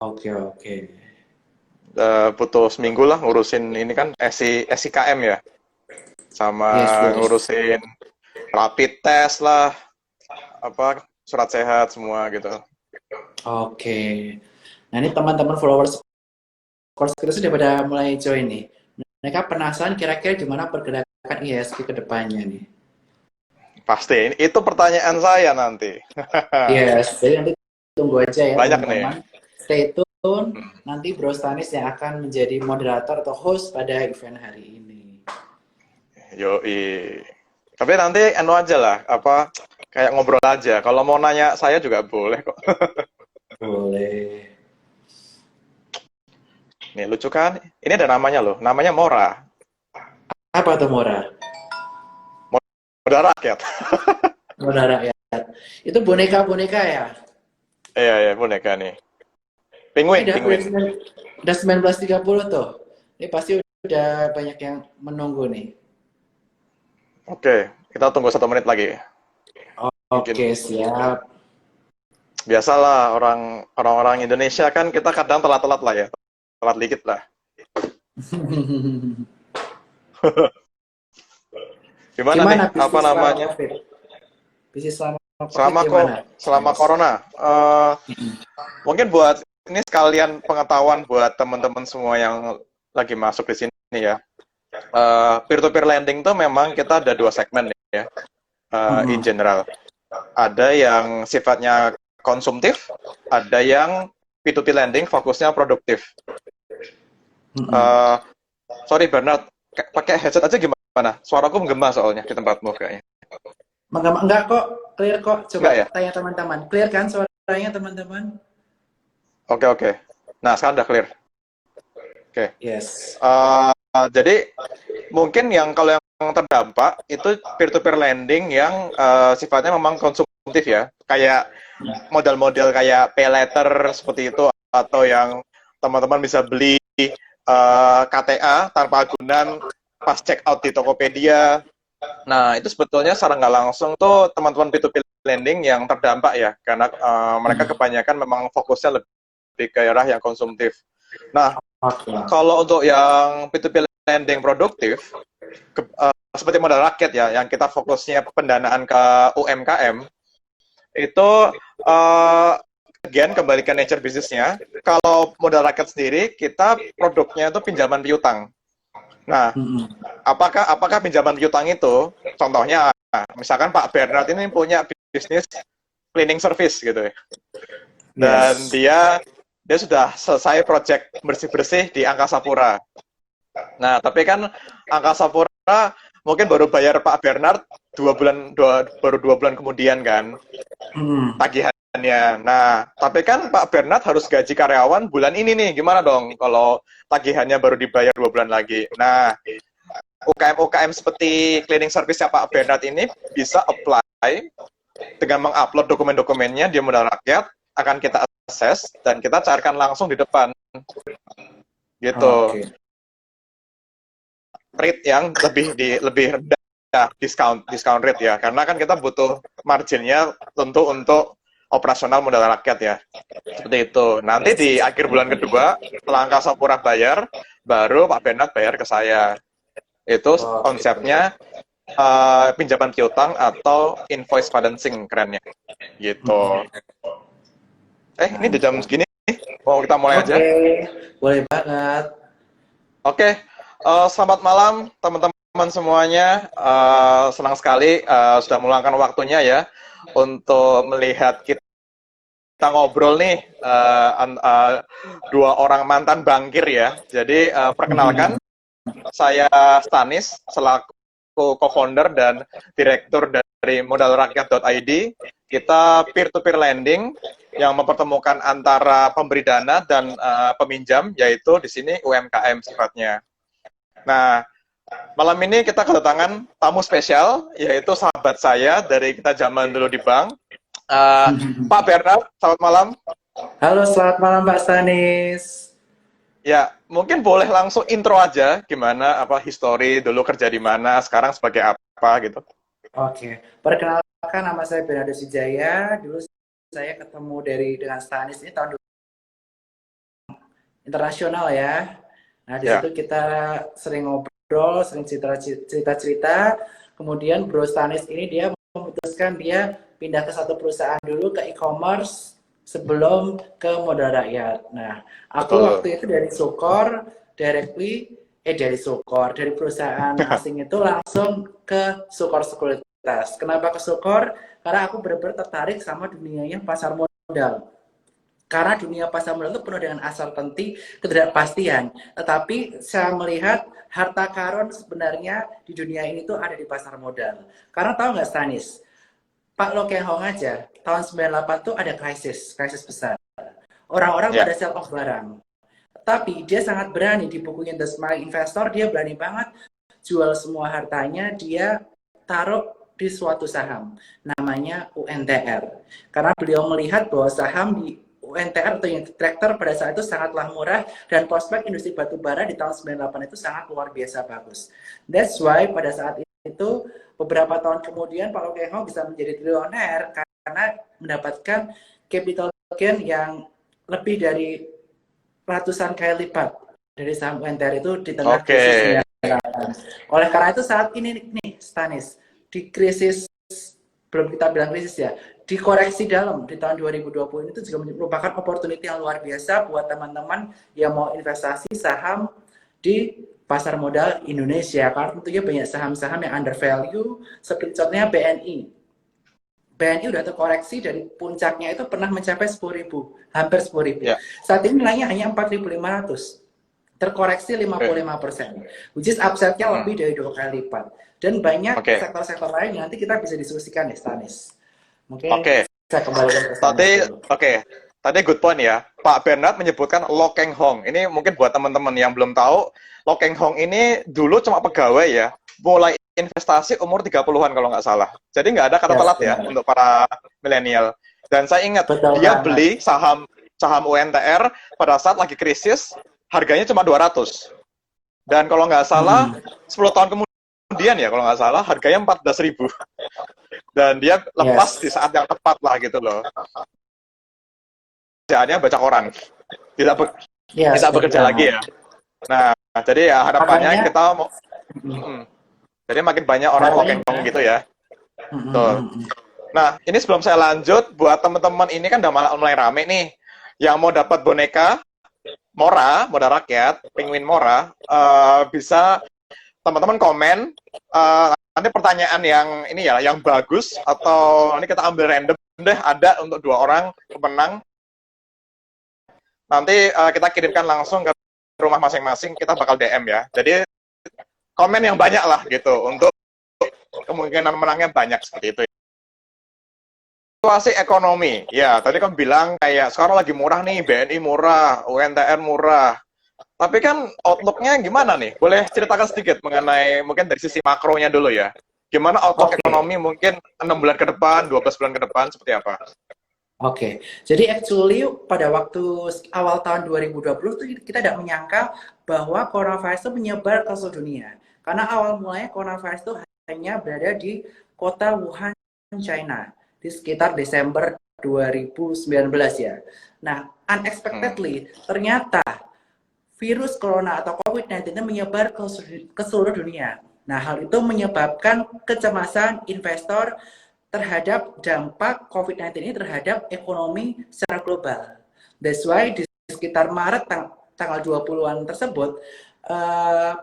Oke, oke. Butuh seminggu lah ngurusin ini kan SIKM ya, sama Yes, yes. ngurusin rapid test lah, apa surat sehat semua gitu. Oke. Nah, ini teman-teman followers course kita sudah pada mulai join nih. Mereka penasaran kira-kira gimana pergerakan IHSG ke depannya nih. Pasti itu pertanyaan saya nanti. Yes, jadi nanti tunggu aja ya Banyak nih. teman-teman. Stay tune. Nanti Bro Stanis yang akan menjadi moderator atau host pada event hari ini. Yoi. Tapi nanti anu aja lah, apa kayak ngobrol aja. Kalau mau nanya saya juga boleh kok. Boleh. Nih lucu kan? Ini ada namanya loh. Namanya Mora. Apa tuh Mora? Modal rakyat. Mora rakyat. Itu boneka-boneka ya? Iya, iya, boneka nih. Ini Penguin, udah, penguin. udah 19.30 tuh. Ini pasti udah banyak yang menunggu nih. Oke, kita tunggu 1 menit lagi. Mungkin Oke, siap. biasalah orang-orang Indonesia kan kita kadang telat-telat lah ya. Telat dikit lah. Gimana nih? Gimana Apa bisnis selama namanya? COVID? Bisnis selama COVID Selama gimana? selama corona. Mungkin buat ini sekalian pengetahuan buat teman-teman semua yang lagi masuk di sini ya. Peer-to-peer lending tuh memang kita ada 2 segmen nih ya. In Mm-mm. general. Ada yang sifatnya konsumtif, ada yang P2P lending fokusnya produktif. Mm-mm. Uh, Sorry Bernard, pakai headset aja gimana? Suaraku menggema soalnya di tempatmu kayaknya. Enggak kok, clear kok. Coba Enggak ya? tanya teman-teman. Clear kan suaranya teman-teman? Oke, oke. Nah, sekarang udah clear. Oke. Yes. Jadi mungkin yang kalau yang terdampak itu peer-to-peer lending yang sifatnya memang konsumtif ya. Kayak modal-modal kayak pay letter seperti itu atau yang teman-teman bisa beli KTA tanpa agunan pas check out di Tokopedia. Nah, itu sebetulnya secara nggak langsung tuh teman-teman P2P lending yang terdampak ya, karena mereka Mm. kebanyakan memang fokusnya lebih ke arah yang konsumtif. Nah, Oke. kalau untuk yang P2P lending produktif, seperti modal rakyat ya, yang kita fokusnya pendanaan ke UMKM, itu uh, again kembali ke nature bisnisnya. Kalau modal rakyat sendiri, kita produknya itu pinjaman piutang. Nah, Mm-mm. apakah pinjaman piutang itu, contohnya, misalkan Pak Bernard ini punya bisnis cleaning service gitu ya, dan Yes. dia sudah selesai project bersih-bersih di Angkasa Pura. Nah, tapi kan Angkasa Pura mungkin baru bayar Pak Bernard baru 2 bulan kemudian kan Mm. tagihannya. Nah, tapi kan Pak Bernard harus gaji karyawan bulan ini nih, gimana dong kalau tagihannya baru dibayar 2 bulan lagi. Nah, UKM-UKM seperti cleaning service Pak Bernard ini bisa apply dengan mengupload dokumen-dokumennya di modal rakyat, akan kita akses dan kita carikan langsung di depan gitu. Oke. Rate yang lebih rendah, discount rate ya, karena kan kita butuh marginnya tentu untuk operasional modal rakyat ya, seperti itu. Nanti di akhir bulan kedua setelah Angkasa Pura bayar, baru Pak Bernard bayar ke saya. Itu Oke. konsepnya pinjaman piutang atau invoice financing kerennya gitu. Mm-mm. Ini di jam Mantap. segini mau kita mulai aja. Oke, boleh banget. Oke, selamat malam teman-teman semuanya. Senang sekali sudah meluangkan waktunya ya untuk melihat kita ngobrol nih, 2 orang mantan bankir ya. Jadi perkenalkan, saya Stanis selaku co-founder dan direktur dari modalrakyat.id. Kita peer-to-peer lending yang mempertemukan antara pemberi dana dan peminjam, yaitu di sini UMKM sifatnya. Nah, malam ini kita kedatangan tamu spesial, yaitu sahabat saya dari kita zaman dulu di bank. Pak Bernard, selamat malam. Halo, selamat malam Pak Stanis. Ya, mungkin boleh langsung intro aja, gimana apa histori dulu kerja di mana, sekarang sebagai apa gitu. Oke, perkenalkan nama saya Bernardo Sijaya. Dulu saya ketemu dengan Stanis ini tahun internasional ya. Nah, di Ya. situ kita sering ngobrol, sering cerita-cerita. Kemudian Bro Stanis ini dia memutuskan dia pindah ke satu perusahaan dulu ke e-commerce sebelum ke modal rakyat. Nah, aku Betul. waktu itu dari Sukor, dari perusahaan asing itu langsung ke Sukor Sekuritas. Kenapa ke Sukor? Karena aku benar-benar tertarik sama dunianya pasar modal. Karena dunia pasar modal itu penuh dengan uncertainty, ketidakpastian. Tetapi saya melihat harta karun sebenarnya di dunia ini tuh ada di pasar modal. Karena tahu nggak Stanis, Pak Lo Keng Hong aja, tahun 98 tuh ada krisis besar. Orang-orang Ya. pada sell off barang. Tapi dia sangat berani di bukunya The Smart Investor, dia berani banget jual semua hartanya, dia taruh di suatu saham, namanya UNTR. Karena beliau melihat bahwa saham di UNTR atau yang traktor pada saat itu sangatlah murah dan prospek industri batubara di tahun 98 itu sangat luar biasa bagus. That's why pada saat itu beberapa tahun kemudian Pak Lo Keng Hong bisa menjadi triliuner karena mendapatkan capital gain yang lebih dari ratusan kali lipat dari saham UNTR itu di tengah Oke. krisis 98. Oleh karena itu saat ini nih Stanis, di krisis, belum kita bilang krisis ya, di koreksi dalam di tahun 2020 ini itu juga merupakan opportunity yang luar biasa buat teman-teman yang mau investasi saham di pasar modal Indonesia. Karena tentunya banyak saham-saham yang undervalue, seperti contohnya BNI. BNI udah terkoreksi dari puncaknya itu pernah mencapai 10.000, hampir 10.000. Ya. Saat ini nilainya hanya 4.500, terkoreksi 55%, which is upside-nya lebih dari 2 kali lipat. Dan banyak Oke. sektor-sektor lain yang nanti kita bisa diskusikan ya, Stanis. Mungkin Oke. saya kembalikan ke Stanis Tadi, dulu. oke. Tadi good point ya. Pak Bernard menyebutkan Lo Keng Hong. Ini mungkin buat teman-teman yang belum tahu, Lo Keng Hong ini dulu cuma pegawai ya. Mulai investasi umur 30-an kalau nggak salah. Jadi nggak ada kata Yes, telat ya benar. untuk para milenial. Dan saya ingat, Betul dia banget. beli saham UNTR pada saat lagi krisis, harganya cuma 200. Dan kalau nggak salah, 10 tahun kemudian ya, kalau nggak salah, harganya 14.000. Dan dia lepas Yes. di saat yang tepat lah gitu loh. Kerjaannya baca koran, tidak Yes, tidak betul bekerja banget. lagi ya. Nah, jadi ya harapannya Makanya, kita mau, jadi makin banyak orang Lo Keng Hong gitu ya. Tuh. Nah, ini sebelum saya lanjut, buat teman-teman ini kan udah malah mulai rame nih, yang mau dapat boneka Mora, modal rakyat, penguin Mora, bisa teman-teman komen nanti pertanyaan yang ini ya, yang bagus, atau ini kita ambil random deh, ada untuk 2 orang pemenang. Nanti kita kirimkan langsung ke rumah masing-masing, kita bakal DM ya. Jadi komen yang banyak lah gitu, untuk kemungkinan menangnya banyak seperti itu. Situasi ekonomi, ya tadi kan bilang kayak sekarang lagi murah nih, BNI murah, UNTR murah. Tapi kan outlook-nya gimana nih? Boleh ceritakan sedikit mengenai mungkin dari sisi makronya dulu ya. Gimana outlook ekonomi mungkin 6 bulan ke depan, 12 bulan ke depan, seperti apa? Oke, jadi actually pada waktu awal tahun 2020 tuh kita tidak menyangka bahwa coronavirus itu menyebar ke seluruh dunia. Karena awal mulanya coronavirus itu hanya berada di kota Wuhan, China, di sekitar Desember 2019 ya. Nah, unexpectedly ternyata virus corona atau COVID-19 itu menyebar ke seluruh dunia. Nah, hal itu menyebabkan kecemasan investor terhadap dampak COVID-19 ini terhadap ekonomi secara global. That's why di sekitar Maret tanggal 20-an tersebut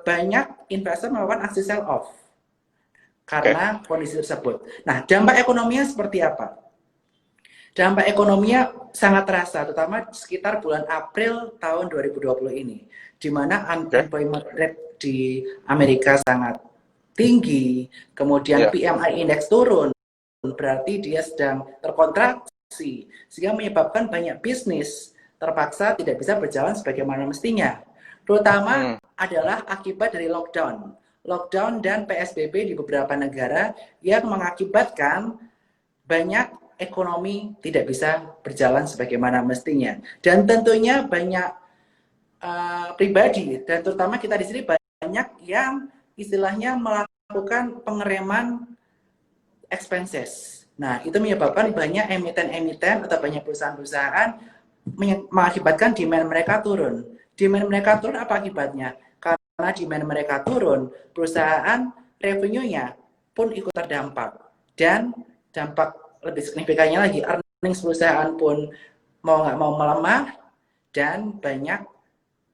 banyak investor melakukan aksi sell off karena kondisi tersebut. Nah, dampak ekonominya seperti apa? Dampak ekonominya sangat terasa, terutama sekitar bulan April tahun 2020 ini, di mana unemployment rate di Amerika sangat tinggi, kemudian PMI index turun, berarti dia sedang terkontraksi, sehingga menyebabkan banyak bisnis terpaksa tidak bisa berjalan sebagaimana mestinya. Terutama adalah akibat dari lockdown dan PSBB di beberapa negara yang mengakibatkan banyak ekonomi tidak bisa berjalan sebagaimana mestinya. Dan tentunya banyak pribadi, dan terutama kita di sini banyak yang istilahnya melakukan pengereman expenses. Nah, itu menyebabkan banyak emiten-emiten atau banyak perusahaan-perusahaan mengakibatkan demand mereka turun. Demand mereka turun, apa akibatnya? Karena demand mereka turun, perusahaan revenue-nya pun ikut terdampak. Dan dampak lebih signifikannya lagi, earnings perusahaan pun mau nggak mau melemah, dan banyak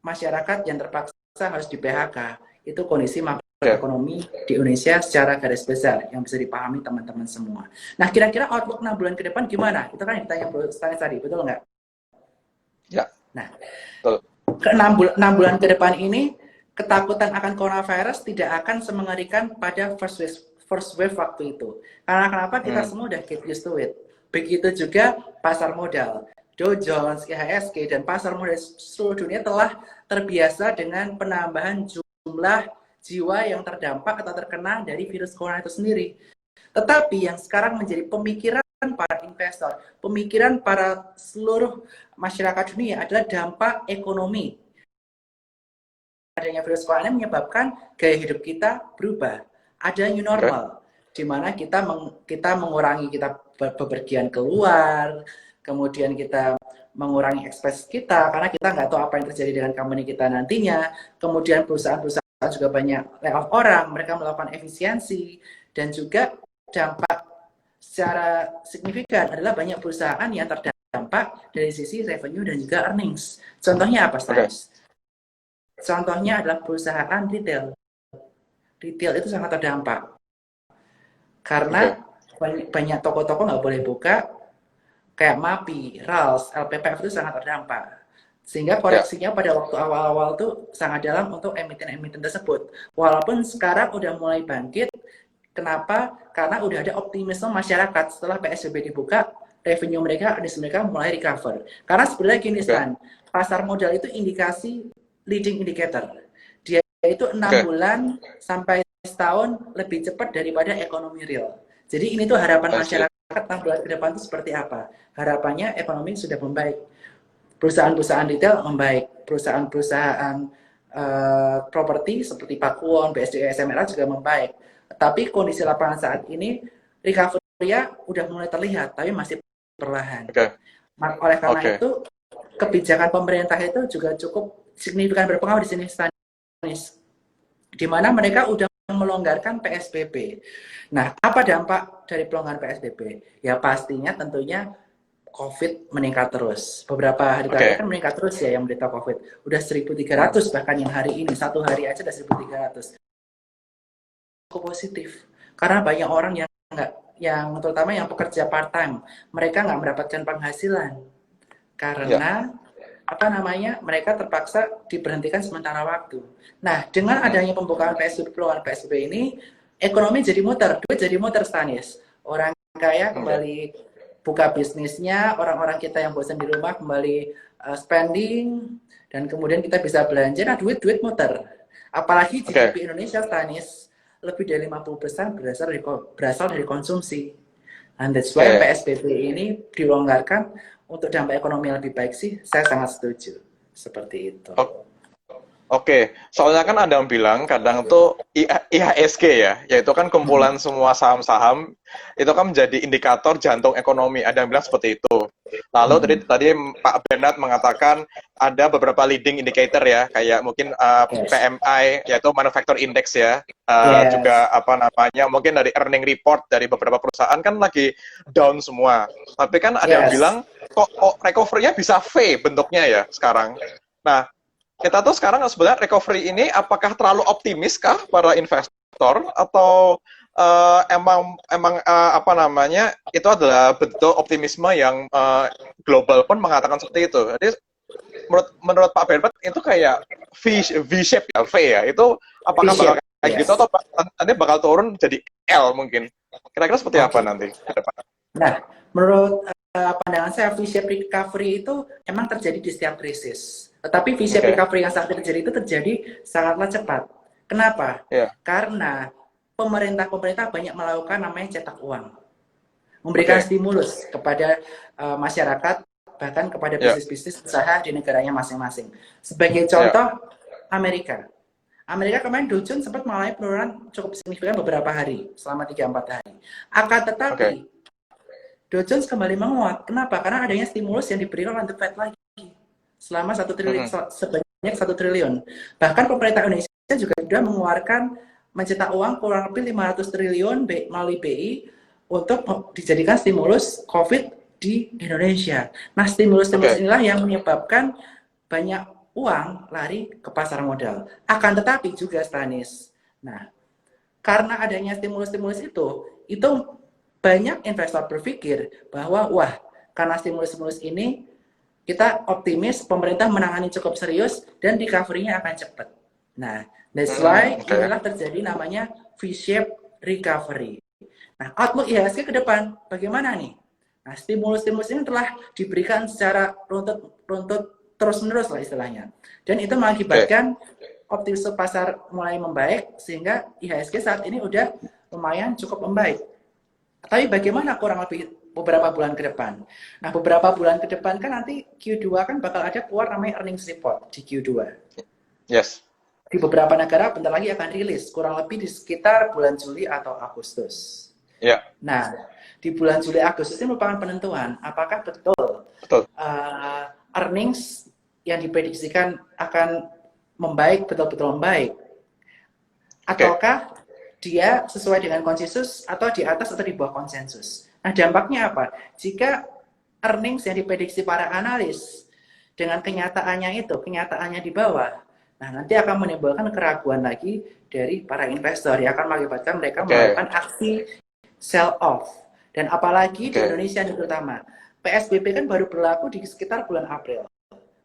masyarakat yang terpaksa harus di PHK. Itu kondisi makroekonomi di Indonesia secara garis besar yang bisa dipahami teman-teman semua. Nah, kira-kira outlook 6 bulan ke depan gimana? Itu kan yang ditanya Bro Stanis tadi, betul nggak? Ya. Nah, Betul. ke 6 bulan ke depan ini, ketakutan akan coronavirus tidak akan semengerikan pada first wave waktu itu. Karena kenapa? Kita semua udah get used to it. Begitu juga pasar modal. Dow Jones, IHSG, dan pasar modal seluruh dunia telah terbiasa dengan penambahan jumlah jiwa yang terdampak atau terkena dari virus corona itu sendiri. Tetapi yang sekarang menjadi pemikiran para investor, pemikiran para seluruh masyarakat dunia adalah dampak ekonomi. Adanya virus corona menyebabkan gaya hidup kita berubah. Ada new normal, di mana kita mengurangi kita bepergian keluar, kemudian kita mengurangi ekspres kita karena kita nggak tahu apa yang terjadi dengan company kita nantinya. Kemudian perusahaan-perusahaan juga banyak layoff orang, mereka melakukan efisiensi, dan juga dampak secara signifikan adalah banyak perusahaan yang terdampak dari sisi revenue dan juga earnings. Contohnya apa, Stanis? Contohnya adalah perusahaan retail. Retail itu sangat terdampak karena banyak toko-toko nggak boleh buka, kayak MAPI, RALS, LPPF itu sangat terdampak. Sehingga koreksinya pada waktu awal-awal tuh sangat dalam untuk emiten-emiten tersebut. Walaupun sekarang udah mulai bangkit. Kenapa? Karena udah ada optimisme masyarakat setelah PSBB dibuka, revenue mereka mulai recover. Karena sebenarnya gini, Stan, pasar modal itu indikasi leading indicator. Dia itu 6 bulan sampai setahun lebih cepat daripada ekonomi real. Jadi ini tuh harapan masyarakat 6 bulan ke depan itu seperti apa? Harapannya ekonomi sudah membaik. Perusahaan-perusahaan retail membaik. Perusahaan-perusahaan properti seperti Pakuwon, BSD, SMRA juga membaik. Tapi kondisi lapangan saat ini recovery-nya udah mulai terlihat, tapi masih perlahan. Oleh karena itu, kebijakan pemerintah itu juga cukup signifikan berpengaruh di sini, Stanis. Di mana mereka udah melonggarkan PSBB. Nah, apa dampak dari pelonggaran PSBB? Ya pastinya tentunya COVID meningkat terus. Beberapa hari terakhir kan meningkat terus ya yang menderita COVID. Udah 1.300 bahkan yang hari ini. Satu hari aja udah 1.300. Positif karena banyak orang yang terutama yang pekerja part time, mereka nggak mendapatkan penghasilan karena mereka terpaksa diberhentikan sementara waktu. Nah, dengan adanya pembukaan PSBB ini, ekonomi jadi muter, duit jadi muter, Stanis. Orang kaya kembali buka bisnisnya, orang-orang kita yang bosan di rumah kembali spending, dan kemudian kita bisa belanja. Nah, duit muter. Apalagi GDP Indonesia, Stanis, lebih dari 50% berasal dari konsumsi. And that's why PSBB ini dilonggarkan untuk dampak ekonomi yang lebih baik sih, saya sangat setuju. Seperti itu. Soalnya kan ada yang bilang kadang tuh IHSG ya, yaitu kan kumpulan semua saham-saham, itu kan menjadi indikator jantung ekonomi. Ada yang bilang seperti itu. Lalu tadi Pak Bernard mengatakan ada beberapa leading indicator ya, kayak mungkin PMI, yaitu Manufacturing Index ya, juga mungkin dari earning report dari beberapa perusahaan kan lagi down semua. Tapi kan ada yang bilang kok recovery-nya bisa V bentuknya ya sekarang. Nah, kita tuh sekarang sebenarnya recovery ini apakah terlalu optimis kah para investor atau emang itu adalah bentuk optimisme yang global pun mengatakan seperti itu. Jadi menurut Pak Bernard itu kayak V-shape ya, V ya. Itu apakah bakal kayak gitu atau nanti bakal turun jadi L mungkin? Kira-kira seperti apa nanti ke depan? Nah, menurut pandangan saya V-shape recovery itu emang terjadi di setiap krisis. Tetapi V-shape recovery yang saat ini terjadi itu terjadi sangatlah cepat. Kenapa? Karena pemerintah banyak melakukan namanya cetak uang. Memberikan stimulus kepada masyarakat, bahkan kepada bisnis-bisnis usaha di negaranya masing-masing. Sebagai contoh, Amerika kemarin Dow Jones sempat mengalami penurunan cukup signifikan beberapa hari, selama 3-4 hari. Akan tetapi, Dow Jones kembali menguat. Kenapa? Karena adanya stimulus yang diberikan oleh The Fed lagi. Selama 1 triliun, sebanyak sebanyak 1 triliun. Bahkan pemerintah Indonesia juga sudah mengeluarkan mencetak uang kurang lebih 500 triliun melalui BI untuk dijadikan stimulus COVID di Indonesia. Nah, stimulus-stimulus inilah yang menyebabkan banyak uang lari ke pasar modal. Akan tetapi juga, Stanis, nah, karena adanya stimulus-stimulus itu banyak investor berpikir bahwa, wah, karena stimulus-stimulus ini, kita optimis pemerintah menangani cukup serius dan recovery-nya akan cepat. Nah, that's why inilah terjadi namanya V-shape recovery. Nah, outlook IHSG ke depan bagaimana nih? Nah, stimulus-stimulus ini telah diberikan secara runtut terus-menerus lah istilahnya. Dan itu mengakibatkan optimisme pasar mulai membaik sehingga IHSG saat ini udah lumayan cukup membaik. Tapi bagaimana kurang lebih beberapa bulan ke depan? Nah, beberapa bulan ke depan kan nanti Q2 kan bakal ada keluar namanya earnings report di Q2. Yes. Di beberapa negara bentar lagi akan rilis, kurang lebih di sekitar bulan Juli atau Agustus. Ya. Nah, di bulan Juli Agustus ini merupakan penentuan apakah betul earnings yang diprediksikan akan membaik, betul-betul membaik, ataukah dia sesuai dengan konsensus atau di atas atau di bawah konsensus. Nah, dampaknya apa? Jika earnings yang diprediksi para analis dengan kenyataannya di bawah, nah nanti akan menimbulkan keraguan lagi dari para investor yang akan mengakibatkan mereka melakukan aksi sell off. Dan apalagi di Indonesia terutama, PSBB kan baru berlaku di sekitar bulan April,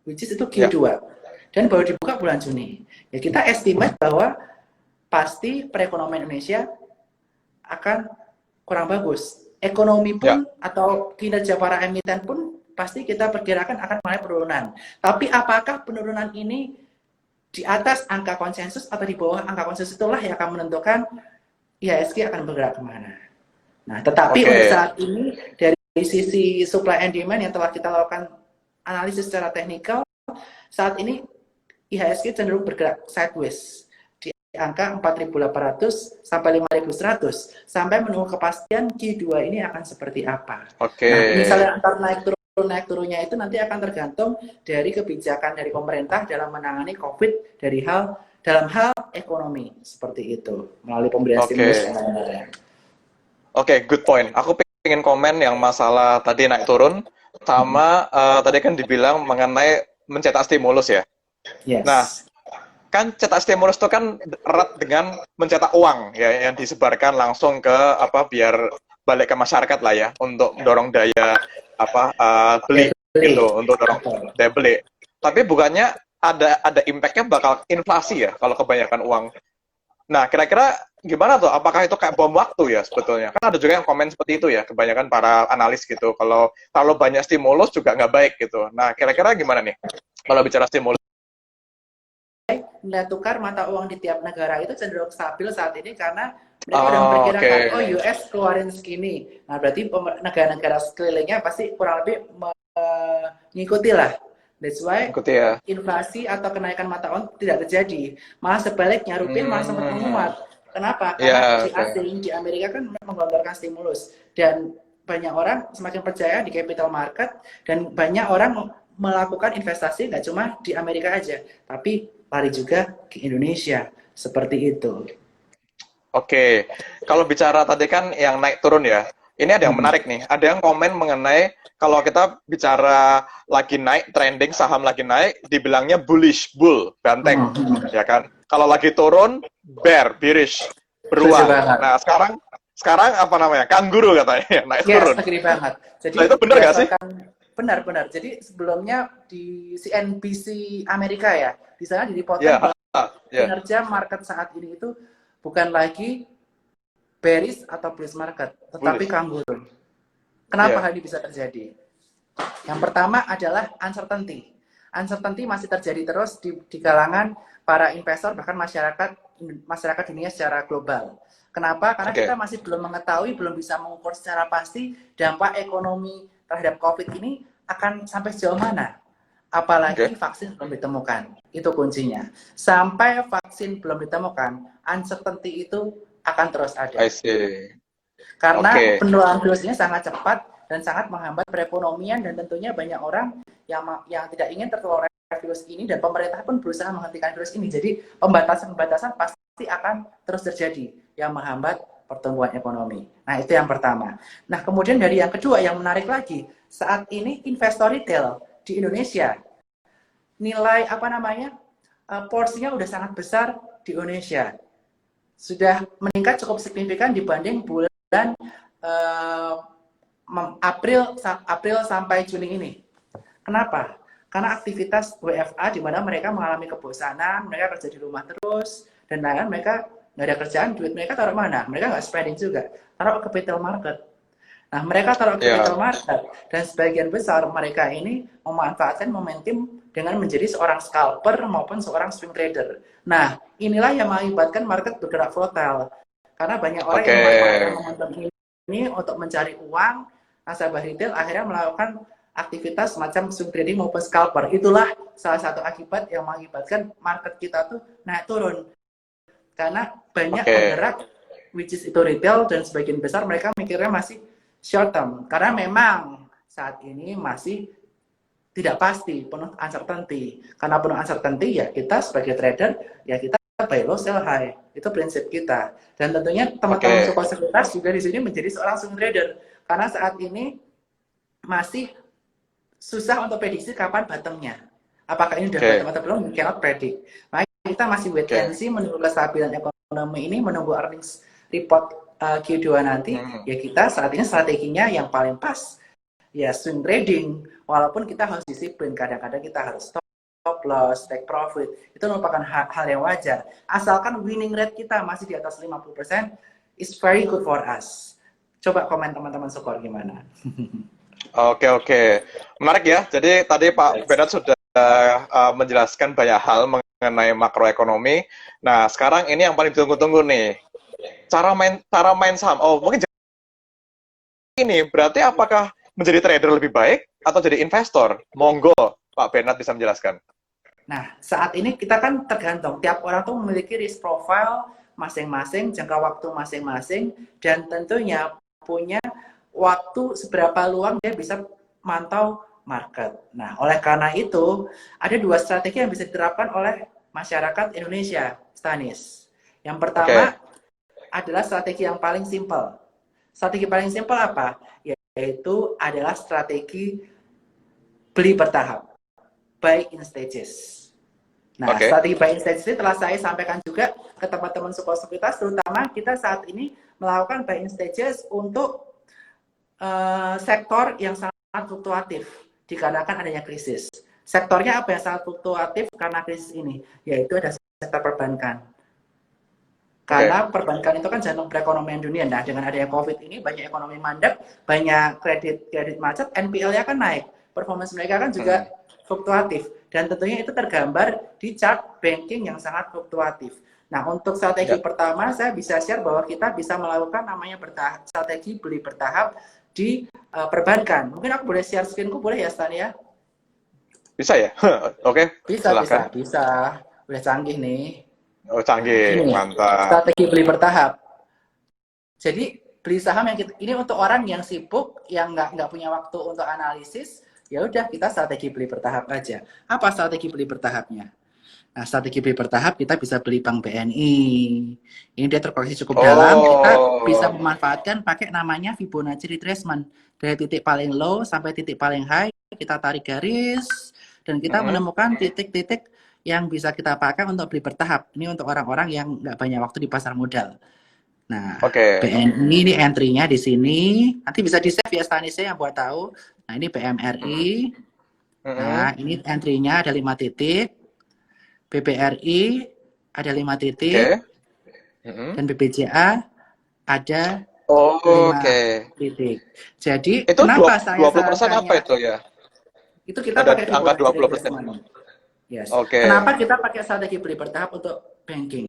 which is itu Q2, dan baru dibuka bulan Juni. Ya, kita estimate bahwa pasti perekonomian Indonesia akan kurang bagus. Ekonomi pun atau kinerja para emiten pun pasti kita perkirakan akan mulai penurunan. Tapi apakah penurunan ini di atas angka konsensus atau di bawah angka konsensus, itulah yang akan menentukan IHSG akan bergerak kemana. Nah, tetapi untuk saat ini dari sisi supply and demand yang telah kita lakukan analisis secara teknikal, saat ini IHSG cenderung bergerak sideways di angka 4.800 sampai 5.100 sampai menunggu kepastian Q2 ini akan seperti apa. Nah, misalnya antar naik turunnya itu nanti akan tergantung dari kebijakan dari pemerintah dalam menangani COVID dalam hal ekonomi seperti itu melalui pemberian stimulus dan lain-lain. Good point. Aku pengen komen yang masalah tadi naik turun sama tadi kan dibilang mengenai mencetak stimulus ya. Yes. Nah, kan cetak stimulus itu kan erat dengan mencetak uang ya yang disebarkan langsung ke biar balik ke masyarakat lah ya untuk mendorong daya beli gitu, untuk dorong daya beli. Tapi bukannya ada impact-nya bakal inflasi ya kalau kebanyakan uang. Nah, kira-kira gimana tuh? Apakah itu kayak bom waktu ya sebetulnya? Kan ada juga yang komen seperti itu ya, kebanyakan para analis gitu. Kalau banyak stimulus juga nggak baik gitu. Nah, kira-kira gimana nih kalau bicara stimulus? Nilai tukar mata uang di tiap negara itu cenderung stabil saat ini karena mereka sudah memperkirakan US keluarin segini. Nah, berarti negara-negara sekelilingnya pasti kurang lebih mengikuti lah. That's why inflasi atau kenaikan mata uang tidak terjadi. Malah sebaliknya rupiah malah sempat menguat. Kenapa? Karena di asing, di Amerika kan menggelontorkan stimulus dan banyak orang semakin percaya di capital market dan banyak orang melakukan investasi nggak cuma di Amerika aja, tapi lari juga ke Indonesia seperti itu. Kalau bicara tadi kan yang naik turun ya, ini ada yang menarik nih. Ada yang komen mengenai kalau kita bicara lagi naik, trending saham lagi naik, dibilangnya bullish, bull, banteng, ya kan? Kalau lagi turun, bearish, beruang. Nah, sekarang apa namanya? Kanguru katanya, naik turun. Yes, agree banget. Jadi nah, itu benar nggak sih? Benar. Jadi sebelumnya di CNBC Amerika ya, di sana dipotong kinerja market saat ini itu bukan lagi bearish atau bullish market, tetapi kanguru. Kenapa hal ini bisa terjadi? Yang pertama adalah uncertainty. Uncertainty masih terjadi terus di kalangan para investor, bahkan masyarakat dunia secara global. Kenapa? Karena kita masih belum mengetahui, belum bisa mengukur secara pasti dampak ekonomi terhadap COVID ini akan sampai sejauh mana. Apalagi vaksin belum ditemukan. Itu kuncinya. Sampai vaksin belum ditemukan, uncertainty itu akan terus ada. Karena penularan virusnya sangat cepat dan sangat menghambat perekonomian dan tentunya banyak orang yang tidak ingin tertular virus ini, dan pemerintah pun berusaha menghentikan virus ini. Jadi pembatasan-pembatasan pasti akan terus terjadi yang menghambat pertumbuhan ekonomi. Nah, itu yang pertama. Nah, kemudian dari yang kedua yang menarik lagi, saat ini investor retail di Indonesia nilai porsinya udah sangat besar di Indonesia. Sudah meningkat cukup signifikan dibanding bulan April sampai Juni ini. Kenapa? Karena aktivitas WFA di mana mereka mengalami kebosanan, mereka kerja di rumah terus, dan lain-lain, mereka nggak ada kerjaan, duit mereka taruh mana? Mereka nggak spending juga, taruh ke capital market. Nah, mereka taruh ke capital market, dan sebagian besar mereka ini memanfaatkan momentum dengan menjadi seorang scalper maupun seorang swing trader. Nah, inilah yang mengakibatkan market bergerak volatile. Karena banyak orang yang memanfaatkan momentum ini untuk mencari uang, nasabah retail akhirnya melakukan aktivitas macam swing trading maupun scalper. Itulah salah satu akibat yang mengakibatkan market kita tuh naik turun. Karena banyak penggerak, which is itu retail, dan sebagian besar mereka mikirnya masih short term. Karena memang saat ini masih tidak pasti, penuh uncertainty. Karena penuh uncertainty, ya kita sebagai trader, ya kita buy low, sell high. Itu prinsip kita. Dan tentunya teman-teman sekuritas juga di sini menjadi seorang swing trader. Karena saat ini masih susah untuk prediksi kapan bottomnya. Apakah ini sudah bottom atau belum? We cannot predict. Makanya kita masih wait and see, menunggu kestabilan ekonomi ini, menunggu earnings report Q2 nanti. Ya kita saat ini strateginya yang paling pas, ya swing trading. Walaupun kita harus disiplin, kadang-kadang kita harus stop loss, take profit. Itu merupakan hal yang wajar. Asalkan winning rate kita masih di atas 50%, is very good for us. Coba komen teman-teman Sukor gimana? Oke. Menarik ya. Jadi tadi Pak Bernard sudah menjelaskan banyak hal mengenai makroekonomi. Nah, sekarang ini yang paling ditunggu-tunggu nih. Cara main saham. Oh, mungkin ini berarti apakah menjadi trader lebih baik atau jadi investor? Monggo, Pak Bernard bisa menjelaskan. Nah, saat ini kita kan tergantung. Tiap orang tuh memiliki risk profile masing-masing, jangka waktu masing-masing, dan tentunya punya waktu seberapa luang dia bisa mantau market. Nah, oleh karena itu, ada dua strategi yang bisa diterapkan oleh masyarakat Indonesia, Stanis. Yang pertama adalah strategi yang paling simpel. Strategi paling simpel apa? Yaitu adalah strategi beli bertahap, buy in stages. Nah, strategi buy in stages ini telah saya sampaikan juga ke teman-teman sekuritas, terutama kita saat ini melakukan buy in stages untuk sektor yang sangat fluktuatif dikarenakan adanya krisis. Sektornya apa yang sangat fluktuatif karena krisis ini? Yaitu ada sektor perbankan. Karena perbankan itu kan jantung perekonomian dunia. Nah, dengan adanya COVID ini banyak ekonomi mandek, banyak kredit macet, NPL-nya kan naik. Performance mereka kan juga fluktuatif. Dan tentunya itu tergambar di chart banking yang sangat fluktuatif. Nah, untuk strategi pertama, saya bisa share bahwa kita bisa melakukan namanya strategi beli bertahap di perbankan. Mungkin aku boleh share screen-ku, boleh ya, Stan ya? Bisa ya? Oke. Bisa. Udah canggih nih. Oh, canggih. Ini, mantap. Strategi beli bertahap. Jadi, beli saham yang ini untuk orang yang sibuk, yang nggak punya waktu untuk analisis, ya udah kita strategi beli bertahap aja. Apa strategi beli bertahapnya? Nah, strategi beli bertahap kita bisa beli Bank BNI. Ini dia terkoreksi cukup dalam. Kita bisa memanfaatkan pakai namanya Fibonacci retracement. Dari titik paling low sampai titik paling high, kita tarik garis dan kita menemukan titik-titik yang bisa kita pakai untuk beli bertahap. Ini untuk orang-orang yang nggak banyak waktu di pasar modal. Nah, BNI ini entry-nya di sini. Nanti bisa di-save ya Stanisnya yang buat tahu. Nah, ini BMRI. Nah, ini entry-nya ada 5 titik. BBRI ada 5 titik, dan BBJA ada 5 titik. Jadi itu kenapa saya 20% apa itu ya? Itu kita pakai angka 20%. Yes. Kenapa kita pakai strategi beli bertahap untuk banking?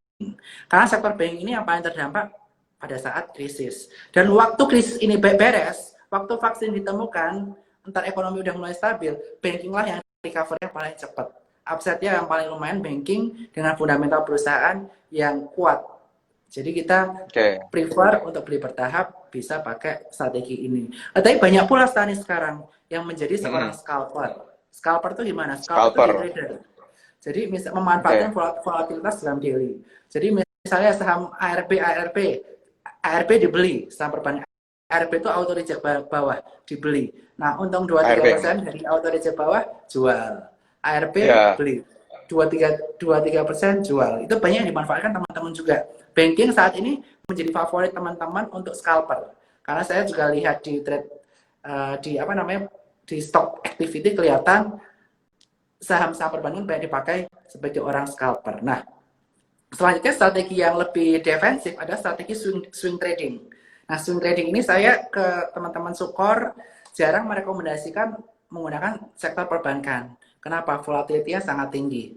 Karena sektor banking ini yang paling terdampak pada saat krisis. Dan waktu krisis ini beres, waktu vaksin ditemukan, entar ekonomi udah mulai stabil, banking lah yang recovery-nya paling cepat. Upside-nya yang paling lumayan banking dengan fundamental perusahaan yang kuat. Jadi kita prefer untuk beli bertahap bisa pakai strategi ini. Tapi banyak pula Stanis sekarang yang menjadi seorang scalper. Scalper itu gimana? Scalper itu day Scalper. trader. Jadi Oke. memanfaatkan volatilitas dalam daily. Jadi misalnya saham ARP dibeli, saham perbankan ARP itu auto reject bawah, dibeli. Nah, untung ARB. 2-3% dari auto reject bawah, jual. ARP Ya. beli. 2-3% jual. Itu banyak yang dimanfaatkan teman-teman juga. Banking saat ini menjadi favorit teman-teman untuk scalper. Karena saya juga lihat di trade di apa namanya di stock activity kelihatan saham-saham perbankan banyak dipakai sebagai orang scalper. Nah, selanjutnya strategi yang lebih defensif ada strategi swing trading. Nah, swing trading ini saya ke teman-teman Sukor jarang merekomendasikan menggunakan sektor perbankan. Kenapa? Volatility-nya sangat tinggi.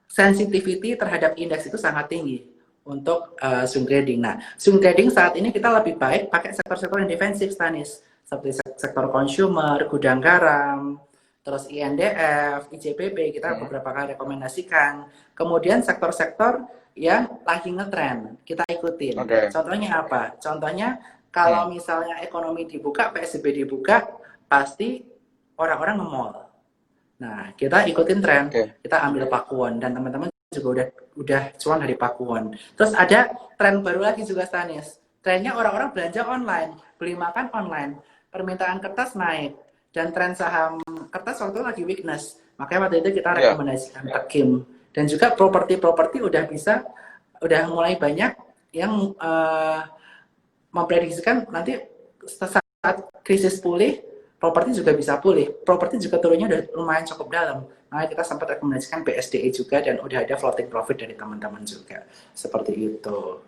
Sensitivity terhadap indeks itu sangat tinggi untuk swing trading. Nah, swing trading saat ini kita lebih baik pakai sektor-sektor yang defensif, Stanis. Seperti sektor consumer, gudang garam, terus INDF, ICBP, kita beberapa kali rekomendasikan. Kemudian sektor-sektor yang lagi ngetrend, kita ikutin. Oke. Contohnya apa? Contohnya kalau misalnya ekonomi dibuka, PSBB dibuka, pasti orang-orang nge-mall. Nah, kita ikutin tren, Oke. kita ambil Pakuwon dan teman-teman juga udah cuan dari Pakuwon. Terus ada tren baru lagi juga, Stanis. Trennya orang-orang belanja online, beli makan online, permintaan kertas naik, dan tren saham kertas waktu itu lagi weakness. Makanya waktu itu kita rekomendasikan Tekim. Dan juga properti-properti udah mulai banyak yang memprediksikan nanti saat krisis pulih, properti juga bisa pulih. Properti juga turunnya udah lumayan cukup dalam. Nah, kita sempat rekomendasikan BSDE juga dan udah ada floating profit dari teman-teman juga. Seperti itu.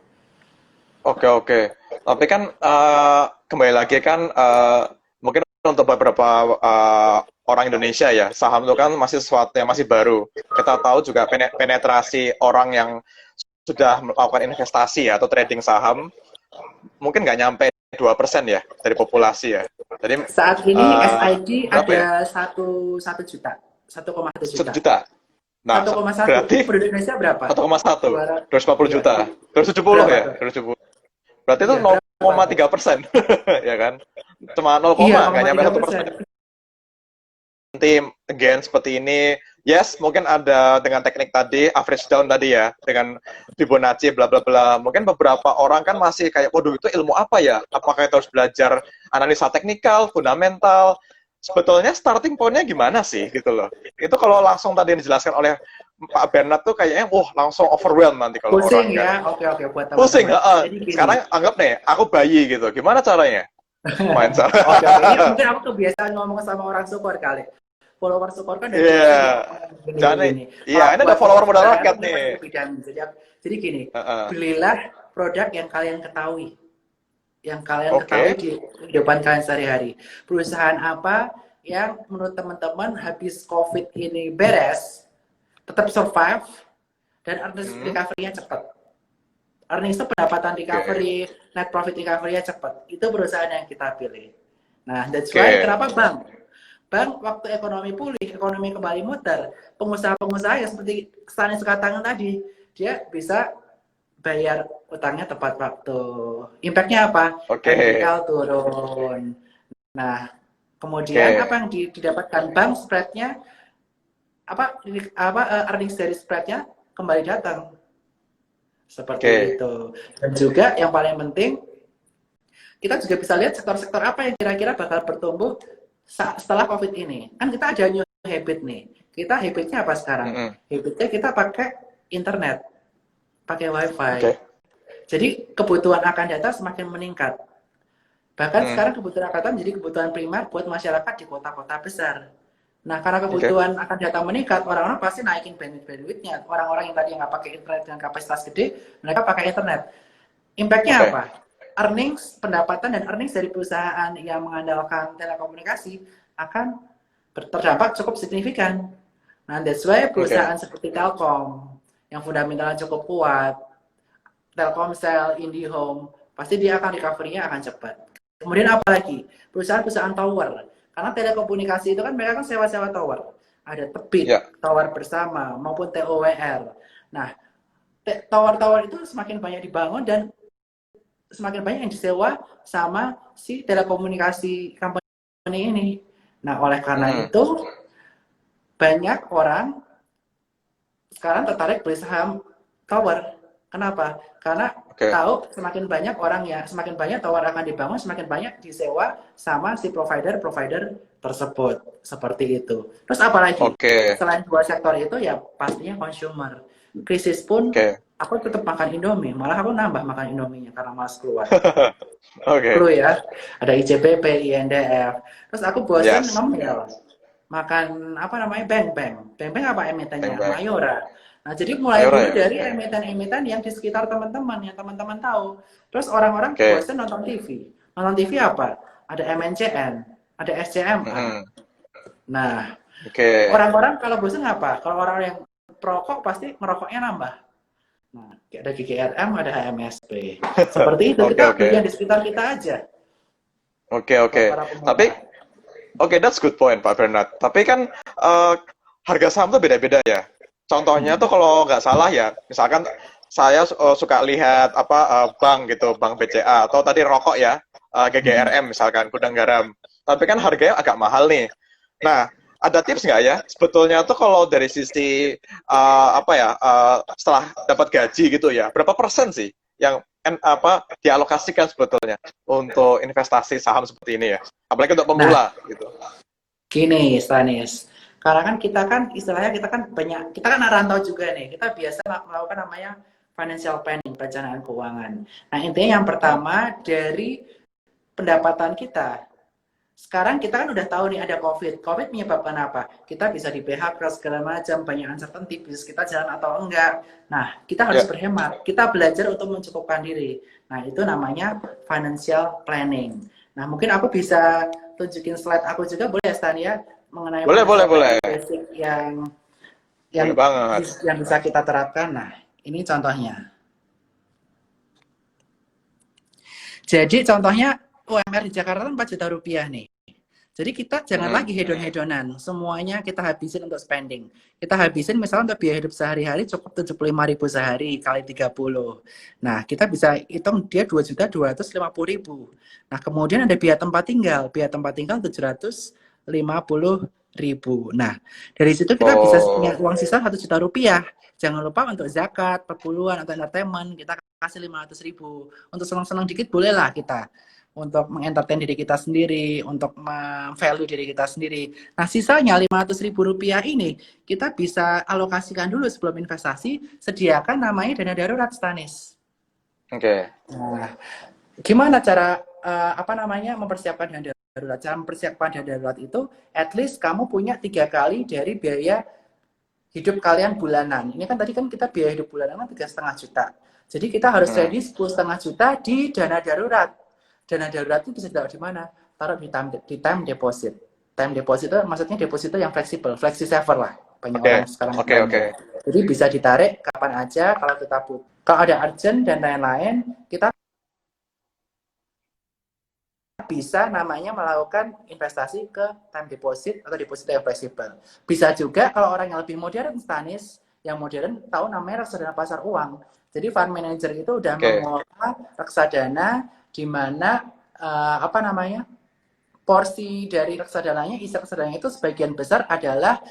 Oke, oke. Tapi kan kembali lagi kan mungkin untuk beberapa orang Indonesia ya, saham itu kan masih sesuatu yang masih baru. Kita tahu juga penetrasi orang yang sudah melakukan investasi ya, atau trading saham mungkin nggak nyampe 2% ya dari populasi ya. Jadi saat ini SID berapa ya? ada 1 juta, 1,1 1 juta. juta. Nah, 1,1. berarti Penduduk Indonesia berapa? 1,1, 250 Iya, juta, 270 berapa ya, tuh? 270. Berarti itu Iya, berapa tuh? 0,3%, ya kan? Cuma 0, Iya, nggak nyampe 0,3%. 1%. Nanti again seperti ini, yes, mungkin ada dengan teknik tadi, average down tadi ya, dengan Fibonacci, bla bla bla. Mungkin beberapa orang kan masih kayak, waduh itu ilmu apa ya? Apakah itu harus belajar analisa teknikal, fundamental? Sebetulnya starting point-nya gimana sih gitu loh. Itu kalau langsung tadi dijelaskan oleh Pak Bernard tuh kayaknya, langsung overwhelmed nanti kalau Pusing orang yang ya, oke buat pusing. teman-teman. Jadi gini, Sekarang anggap nih, aku bayi gitu. Gimana caranya? Main salah. oke. Ini mungkin aku kebiasaan ngomong sama orang support kali. Follower support kan dari Iya. biasa gitu Jangan nih. gini. Iya, Kalau ini ada buat follower modal saya rakyat ini nih. pasti lebih dan jadi gini, Heeh. belilah produk yang kalian ketahui, Oke. di depan kalian sehari-hari. Perusahaan apa yang menurut teman-teman habis COVID ini beres, tetap survive dan earnings recovery-nya cepat. Earnings itu pendapatan Oke. recovery, net profit recovery-nya cepat. Itu perusahaan yang kita pilih. Nah, that's why Oke. kenapa bank? Bank waktu ekonomi pulih, ekonomi kembali muter, pengusaha-pengusaha yang seperti Stanis katakan tadi, dia bisa bayar utangnya tepat waktu. Impact-nya apa? Oke. NPL turun. Nah, kemudian Oke. apa yang didapatkan bank spread-nya earnings dari spread-nya kembali datang. Seperti Oke. itu. Dan juga yang paling penting, kita juga bisa lihat sektor-sektor apa yang kira-kira bakal bertumbuh setelah COVID ini. Kan kita ada new habit nih. Kita habitnya apa sekarang? Habitnya kita pakai internet, pakai wifi. Oke. Jadi kebutuhan akan data semakin meningkat. Bahkan sekarang kebutuhan akan data menjadi kebutuhan primer buat masyarakat di kota-kota besar. Nah, karena kebutuhan akan data meningkat, orang-orang pasti naikin bandwidth-nya. Orang-orang yang tadi nggak pakai internet dengan kapasitas gede, mereka pakai internet. Impact-nya Oke. apa? Earnings, pendapatan dan earnings dari perusahaan yang mengandalkan telekomunikasi akan terdampak cukup signifikan. Nah, that's why perusahaan seperti Telkom yang fundamentalnya cukup kuat, Telkomsel, IndiHome, pasti dia akan recovery-nya akan cepat. Kemudian apa lagi? Perusahaan-perusahaan tower. Karena telekomunikasi itu kan mereka kan sewa-sewa tower. Ada Tebit, tower bersama, maupun TOWR. Nah, tower-tower itu semakin banyak dibangun dan semakin banyak yang disewa sama si telekomunikasi company ini. Nah, oleh karena itu banyak orang sekarang tertarik beli saham tower. Kenapa? Karena Oke. tahu semakin banyak orang ya, semakin banyak tower akan dibangun, semakin banyak disewa sama si provider-provider tersebut. Seperti itu. Terus apalagi? Oke. Selain dua sektor itu ya pastinya consumer. Krisis pun Oke. aku tetap makan Indomie, malah aku nambah makan Indominya karena malas keluar. Oke. Kru ya, ada ICBP, INDF. Terus aku bosen Yes. ngemil. Makan apa namanya beng-beng. Beng-beng apa Bang emitennya? bang. Mayora. Nah, jadi mulai Mayura dulu ya. dari emiten-emiten yang di sekitar teman-teman, yang teman-teman tahu. Terus orang-orang Oke. bosen nonton TV. Nonton TV apa? Ada MNCN, ada SCMA. Mm-mm. Nah, Oke. orang-orang kalau bosen apa? Kalau orang yang perokok pasti merokoknya nambah. Nah, ada GGRM, ada HMSP. Seperti itu, Oke kita oke. beli yang di sekitar kita aja. Oke Buat oke. para Tapi pemula. oke, that's good point Pak Bernard. Tapi kan harga saham tuh beda-beda ya. Contohnya Hmm. tuh kalau nggak salah ya, misalkan saya suka lihat apa bank gitu, bank BCA atau tadi rokok ya, Hmm. GGRM misalkan, Gudang Garam. Tapi kan harganya agak mahal nih. Nah, ada tips nggak ya? Sebetulnya tuh kalau dari sisi apa ya, setelah dapat gaji gitu ya, berapa persen sih yang apa dialokasikan sebetulnya untuk investasi saham seperti ini ya? Apalagi untuk Nah, pemula gitu. gini, Stanis. Karena kan kita kan istilahnya kita kan banyak, kita kan rantau juga nih. Kita biasa melakukan namanya financial planning, perencanaan keuangan. Nah, intinya yang pertama dari pendapatan kita. Sekarang kita kan udah tahu nih ada COVID. COVID menyebabkan apa? Kita bisa di PHK segala macam, banyak uncertainty, bisnis kita jalan atau enggak. Nah, kita harus Ya, berhemat. Kita belajar untuk mencukupkan diri. Nah, itu namanya financial planning. Nah, mungkin aku bisa tunjukin slide aku juga boleh ya, Stan ya, mengenai boleh boleh financial boleh, planning basic yang boleh yang banget. yang bisa kita terapkan. Nah, ini contohnya. Jadi contohnya UMR di Jakarta kan 4 juta rupiah nih. Jadi kita jangan Mm-mm. lagi hedon-hedonan. Semuanya kita habisin untuk spending. Kita habisin misalnya untuk biaya hidup sehari-hari cukup 75.000 sehari kali 30. Nah, kita bisa hitung dia 2.250.000. Nah, kemudian ada biaya tempat tinggal. Biaya tempat tinggal 750.000. Nah, dari situ kita bisa punya Oh, uang sisa 1 juta rupiah. Jangan lupa untuk zakat, perpuluhan, atau entertainment, kita kasih 500.000. Untuk senang-senang dikit bolehlah kita untuk mengentertain diri kita sendiri, untuk value diri kita sendiri. Nah, sisanya 500.000 rupiah ini kita bisa alokasikan dulu sebelum investasi, sediakan namanya dana darurat, Stanis. oke. Nah, gimana cara apa namanya mempersiapkan dana darurat? Cara mempersiapkan dana darurat itu, at least kamu punya 3 kali dari biaya hidup kalian bulanan. Ini kan tadi kan kita biaya hidup bulanan kan 3,5 juta. Jadi kita harus Mm. ready 10,5 juta di dana darurat. Dana darurat itu bisa ditaruh di mana? Taruh di time deposit. Time deposit itu maksudnya deposito yang fleksibel, flexi saver lah. Banyak Oke, orang sekarang oke, oke. bilangnya. Jadi bisa ditarik kapan aja kalau kita butuh. Kalau ada urgent dan lain-lain, kita bisa namanya melakukan investasi ke time deposit atau deposito yang fleksibel. Bisa juga kalau orang yang lebih modern, Stanis, yang modern tahu namanya reksadana pasar uang. Jadi fund manager itu udah Oke. mengelola reksadana di mana apa namanya porsi dari reksadananya, isi reksadananya itu sebagian besar adalah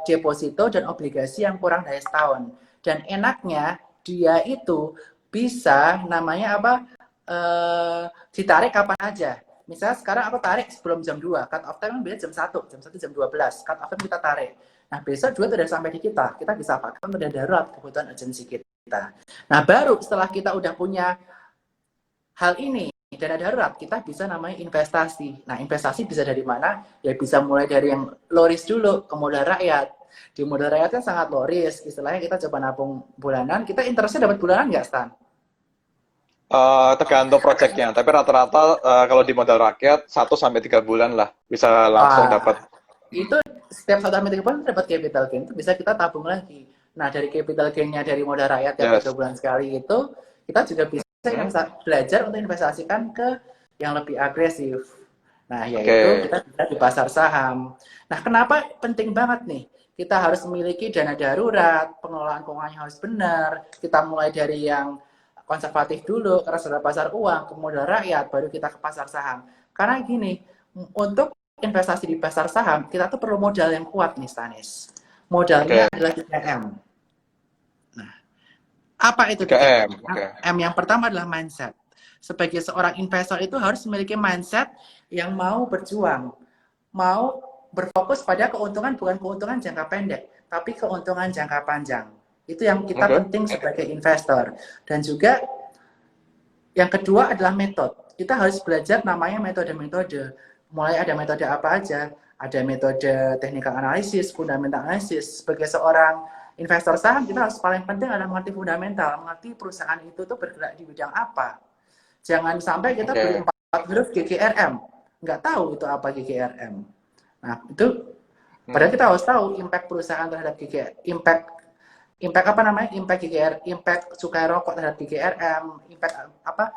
deposito dan obligasi yang kurang dari setahun. Dan enaknya dia itu bisa namanya apa ditarik kapan aja. Misalnya sekarang aku tarik sebelum jam 2, cut off time kan jam 1, jam 12, cut off time kita tarik. Nah, besok juga sudah sampai di kita bisa pakai untuk dana darurat, kebutuhan urgensi kita. Nah, baru setelah kita udah punya hal ini, dana darurat, kita bisa namanya investasi. Nah, investasi bisa dari mana? Ya bisa mulai dari yang low risk dulu, ke modal rakyat. Di modal rakyat kan sangat low risk. Istilahnya kita coba nabung bulanan, kita interestnya dapat bulanan nggak, Stan? Tergantung proyeknya, tapi rata-rata kalau di modal rakyat 1 sampai 3 bulan lah bisa langsung dapat. Wah, itu setiap 1 sampai 3 bulan dapat capital gain, itu bisa kita tabung lagi. Nah, dari capital gain-nya dari modal rakyat yang Yes. 3 bulan sekali itu, kita juga bisa Hmm? belajar untuk investasikan ke yang lebih agresif. Nah, yaitu Oke. kita bisa di pasar saham. Nah, kenapa penting banget nih? Kita harus memiliki dana darurat, pengelolaan keuangannya harus benar. Kita mulai dari yang konservatif dulu, karena sudah pasar uang, ke modal rakyat, baru kita ke pasar saham. Karena gini, untuk investasi di pasar saham, kita tuh perlu modal yang kuat nih, Stanis. Modalnya adalah 3M. Nah, apa itu 3M? 3M. Okay. M yang pertama adalah mindset. Sebagai seorang investor itu harus memiliki mindset yang mau berjuang, mau berfokus pada keuntungan, bukan keuntungan jangka pendek, tapi keuntungan jangka panjang. Itu yang kita penting sebagai investor. Dan juga yang kedua adalah metode. Kita harus belajar namanya metode-metode. Mulai ada metode apa aja? Ada metode technical analysis, fundamental analysis. Sebagai seorang investor saham, kita harus paling penting adalah mengerti fundamental, mengerti perusahaan itu tuh bergerak di bidang apa. Jangan sampai kita beli 4 huruf GGRM, nggak tahu itu apa GGRM. Nah, itu padahal kita harus tahu impact perusahaan terhadap impact apa namanya, impact cukai rokok terhadap GGRM, impact apa,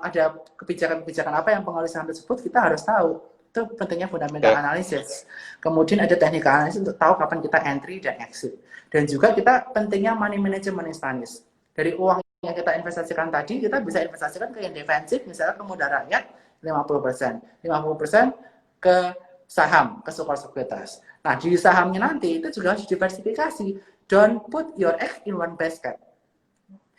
ada kebijakan-kebijakan apa yang pengaruh saham tersebut, kita harus tahu. Itu pentingnya fundamental analysis. Kemudian ada technical analysis untuk tahu kapan kita entry dan exit. Dan juga kita pentingnya money management instanis. Dari uang yang kita investasikan tadi, kita bisa investasikan ke yang defensif, misalnya ke modal rakyat 50%, 50% ke saham, ke sekuritas. Nah, di sahamnya nanti itu juga harus diversifikasi. Don't put your egg in one basket.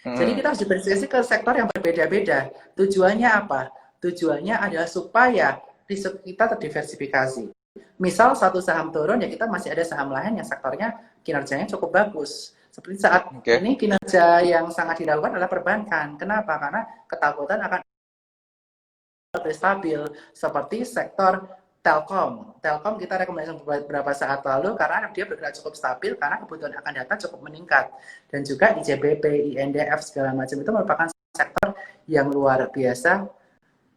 Jadi kita harus diversifikasi ke sektor yang berbeda-beda. Tujuannya apa? Tujuannya adalah supaya risk kita terdiversifikasi. Misal satu saham turun, ya kita masih ada saham lain yang sektornya kinerjanya cukup bagus. Seperti saat ini kinerja yang sangat dilakukan adalah perbankan. Kenapa? Karena ketakutan akan lebih stabil. Seperti sektor Telkom. Telkom kita rekomendasi beberapa saat lalu karena dia bergerak cukup stabil karena kebutuhan akan data cukup meningkat. Dan juga IJBP, INDF segala macam itu merupakan sektor yang luar biasa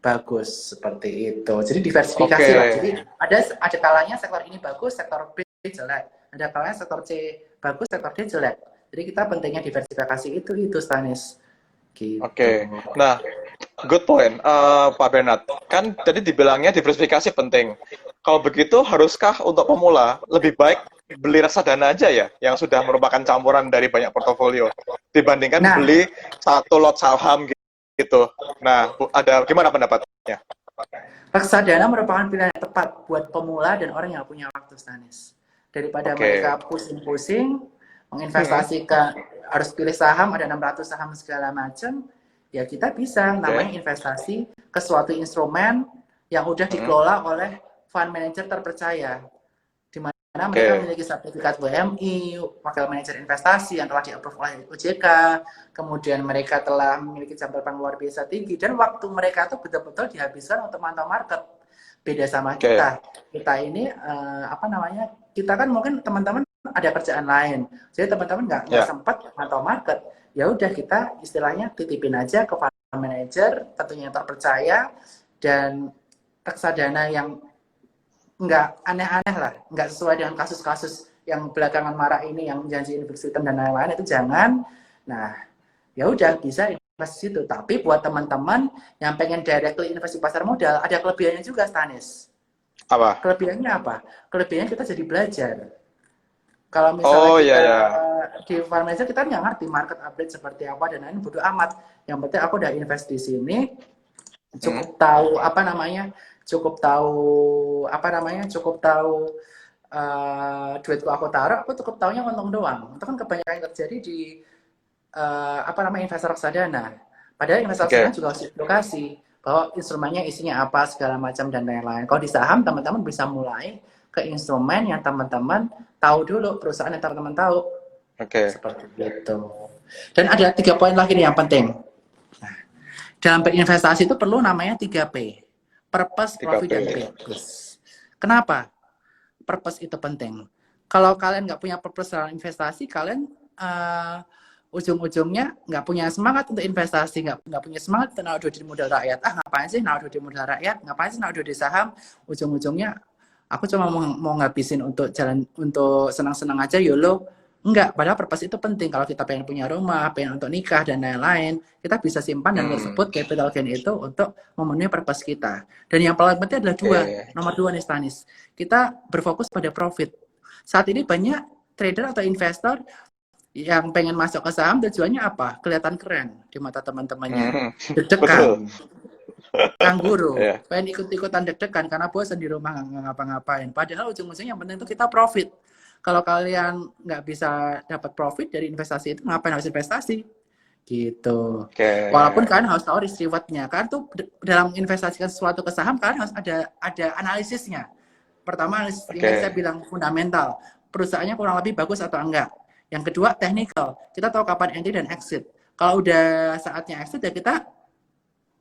bagus seperti itu. Jadi diversifikasi lah. Jadi ada kalanya sektor ini bagus, sektor B jelek. Ada kalanya sektor C bagus, sektor D jelek. Jadi kita pentingnya diversifikasi itu Stanis. Gitu. Nah, good point, Pak Bernard. Kan tadi dibilangnya diversifikasi penting. Kalau begitu, haruskah untuk pemula lebih baik beli reksadana aja ya, yang sudah merupakan campuran dari banyak portofolio, dibandingkan beli satu lot saham gitu. Nah, ada gimana pendapatnya? Reksadana merupakan pilihan yang tepat buat pemula dan orang yang punya waktu, Stanis. Daripada mereka pusing-pusing menginvestasi ke harus pilih saham, ada 600 saham segala macam, ya kita bisa namanya investasi ke suatu instrumen yang udah dikelola oleh fund manager terpercaya. Karena mereka memiliki sertifikat WMI, wakil manajer investasi yang telah di-approve oleh OJK, kemudian mereka telah memiliki jam terbang luar biasa tinggi, dan waktu mereka itu betul-betul dihabiskan untuk mantau market. Beda sama kita. Kita ini, kita kan mungkin teman-teman ada kerjaan lain, jadi teman-teman nggak sempat mantau market. Ya udah kita istilahnya titipin aja ke fund manager, tentunya yang terpercaya, dan reksadana yang nggak aneh-aneh lah, nggak sesuai dengan kasus-kasus yang belakangan marak ini, yang janji investasi dan lain-lain, itu jangan. Nah, ya udah bisa investasi itu. Tapi buat teman-teman yang pengen directly investasi pasar modal, ada kelebihannya juga, Stanis. Apa? Kelebihannya apa? Kelebihannya kita jadi belajar. Kalau misalnya di fund manager kita nggak ngerti market update seperti apa dan lain, bodo amat. Yang penting aku udah invest di sini, cukup tahu cukup tahu duitku aku taruh, aku cukup tahunya untung doang. Itu kan kebanyakan yang terjadi di investor reksadana. Padahal investor reksadana juga harus edukasi bahwa instrumennya isinya apa segala macam dan lain-lain. Kalau di saham teman-teman bisa mulai ke instrumen yang teman-teman tahu dulu, perusahaan yang teman-teman tahu. Seperti itu. Dan ada 3 poin lagi nih yang penting. Nah, dalam berinvestasi itu perlu namanya 3P. Purpose, profit, dan purpose. Kenapa? Purpose itu penting. Kalau kalian nggak punya purpose dalam investasi, kalian ujung-ujungnya nggak punya semangat untuk investasi, nggak punya semangat untuk naruh duit di modal rakyat. Ngapain sih naruh duit di modal rakyat? Ngapain sih naruh duit di saham? Ujung-ujungnya aku cuma mau ngabisin untuk jalan, untuk senang-senang aja, YOLO. Enggak, padahal purpose itu penting. Kalau kita pengen punya rumah, pengen untuk nikah, dan lain-lain, kita bisa simpan dan tersebut capital gain itu untuk memenuhi purpose kita. Dan yang paling penting adalah nomor 2 nih, Stanis. Kita berfokus pada profit. Saat ini banyak trader atau investor yang pengen masuk ke saham, tujuannya apa? Kelihatan keren di mata teman-temannya. Deg-degan. kangguru, Iya. pengen ikut-ikutan deg-degan karena bosan di rumah nggak ngapa-ngapain. Padahal ujung-ujungnya yang penting itu kita profit. Kalau kalian nggak bisa dapat profit dari investasi itu, ngapain harus investasi? Gitu. Oke. Walaupun kalian harus tahu risk reward-nya. Kan tuh dalam investasikan sesuatu ke saham, kalian harus ada analisisnya. Pertama, yang tadi saya Oke. bilang fundamental. Perusahaannya kurang lebih bagus atau enggak. Yang kedua, technical. Kita tahu kapan entry dan exit. Kalau udah saatnya exit, ya kita,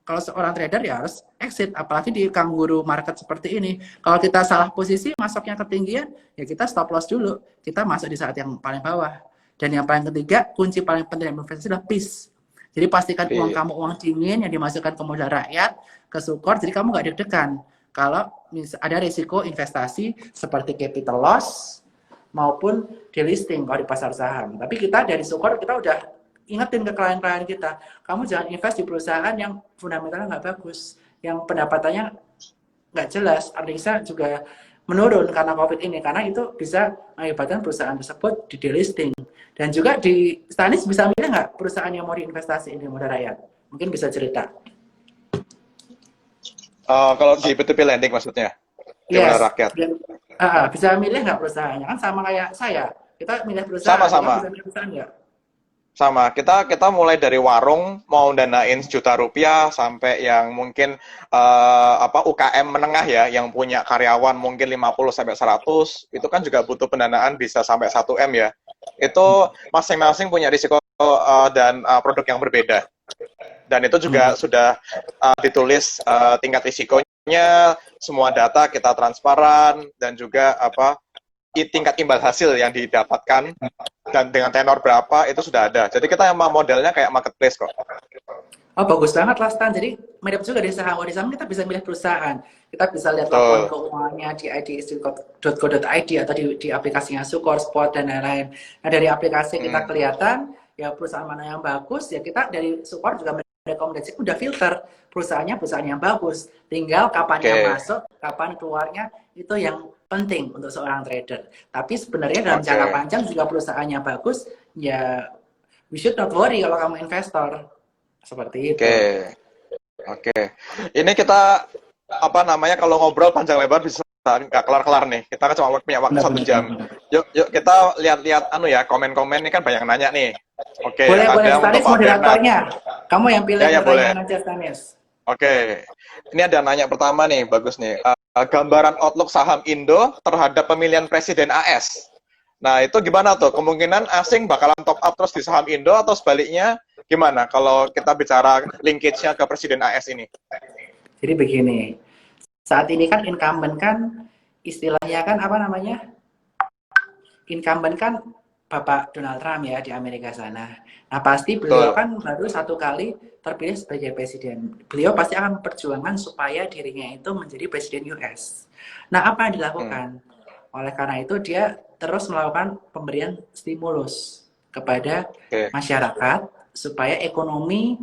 kalau seorang trader ya harus exit. Apalagi di kangguru market seperti ini. Kalau kita salah posisi, masuknya ketinggian, ya kita stop loss dulu. Kita masuk di saat yang paling bawah. Dan yang paling ketiga, kunci paling penting dalam investasi adalah peace. Jadi pastikan uang Iya. kamu uang dingin yang dimasukkan ke modal rakyat, ke Sukor, jadi kamu nggak deg-degan. Kalau ada risiko investasi seperti capital loss maupun delisting kalau di pasar saham. Tapi kita dari Sukor, kita udah ingetin ke klien-klien kita, kamu jangan invest di perusahaan yang fundamentalnya nggak bagus, yang pendapatannya nggak jelas, artinya juga menurun karena COVID ini, karena itu bisa mengakibatkan perusahaan tersebut di delisting. Dan juga di Stanis bisa milih nggak perusahaan yang mau diinvestasi di modal rakyat? Mungkin bisa cerita. Kalau di P2P lending maksudnya, di modal Yes. rakyat. Dan, bisa milih nggak perusahaannya? Kan sama kayak saya. Kita milih perusahaan, kita Sama-sama. bisa milih perusahaan nggak? Sama, kita mulai dari warung mau danain ₹1 juta sampai yang mungkin UKM menengah ya, yang punya karyawan mungkin 50 sampai 100, itu kan juga butuh pendanaan bisa sampai 1 M ya. Itu masing-masing punya risiko dan produk yang berbeda. Dan itu juga sudah ditulis tingkat risikonya, semua data kita transparan, dan juga tingkat imbal hasil yang didapatkan dan dengan tenor berapa itu sudah ada. Jadi kita emang modelnya kayak marketplace kok. Oh, bagus banget lah, Stan. Jadi mirip juga di saham. Di saham kita bisa milih perusahaan. Kita bisa lihat laporan keuangannya di idstreet.co.id atau di aplikasinya Sukor, Spot, dan lain-lain. Nah, dari aplikasi kita kelihatan, ya perusahaan mana yang bagus, ya kita dari Sukor juga merekomendasi, udah filter perusahaannya perusahaan yang bagus. Tinggal kapannya masuk, kapan keluarnya, itu yang penting untuk seorang trader. Tapi sebenarnya dalam jangka panjang jika perusahaannya bagus, ya we should not worry kalau kamu investor. Seperti itu. Oke. Ini kita kalau ngobrol panjang lebar bisa nggak kelar-kelar nih. Kita kan cuma punya waktu 1 jam. Yuk kita lihat-lihat komen-komen ini kan banyak yang nanya nih. Oke. Boleh Stanis untuk moderatornya. Kamu yang pilih boleh. aja Stanis. Oke. Ini ada nanya pertama nih, bagus nih. Gambaran outlook saham Indo terhadap pemilihan presiden AS. Nah, itu gimana tuh? Kemungkinan asing bakalan top up terus di saham Indo atau sebaliknya gimana kalau kita bicara linkage-nya ke presiden AS ini? Jadi begini, saat ini kan incumbent kan istilahnya kan incumbent kan Bapak Donald Trump ya di Amerika sana. Nah pasti beliau kan baru 1 kali terpilih sebagai presiden. Beliau pasti akan memperjuangkan supaya dirinya itu menjadi presiden US. Nah apa yang dilakukan? Oleh karena itu dia terus melakukan pemberian stimulus kepada masyarakat supaya ekonomi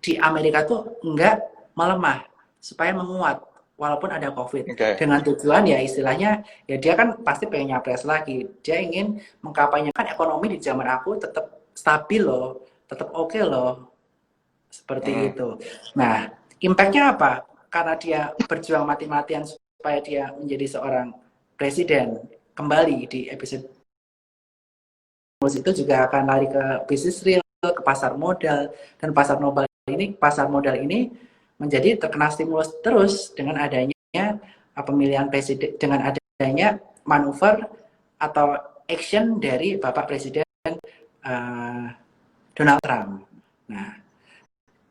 di Amerika tuh enggak melemah, supaya menguat walaupun ada COVID. Dengan tujuan ya istilahnya ya dia kan pasti pengen nyapres lagi. Dia ingin mengkampanyekan ekonomi di zaman aku tetap stabil loh, tetap oke loh. Seperti itu. Nah, impact-nya apa? Karena dia berjuang mati-matian supaya dia menjadi seorang presiden kembali di episode itu juga akan lari ke bisnis real, ke pasar modal, dan pasar modal ini menjadi terkena stimulus terus dengan adanya pemilihan presiden, dengan adanya manuver atau action dari Bapak Presiden Donald Trump. Nah,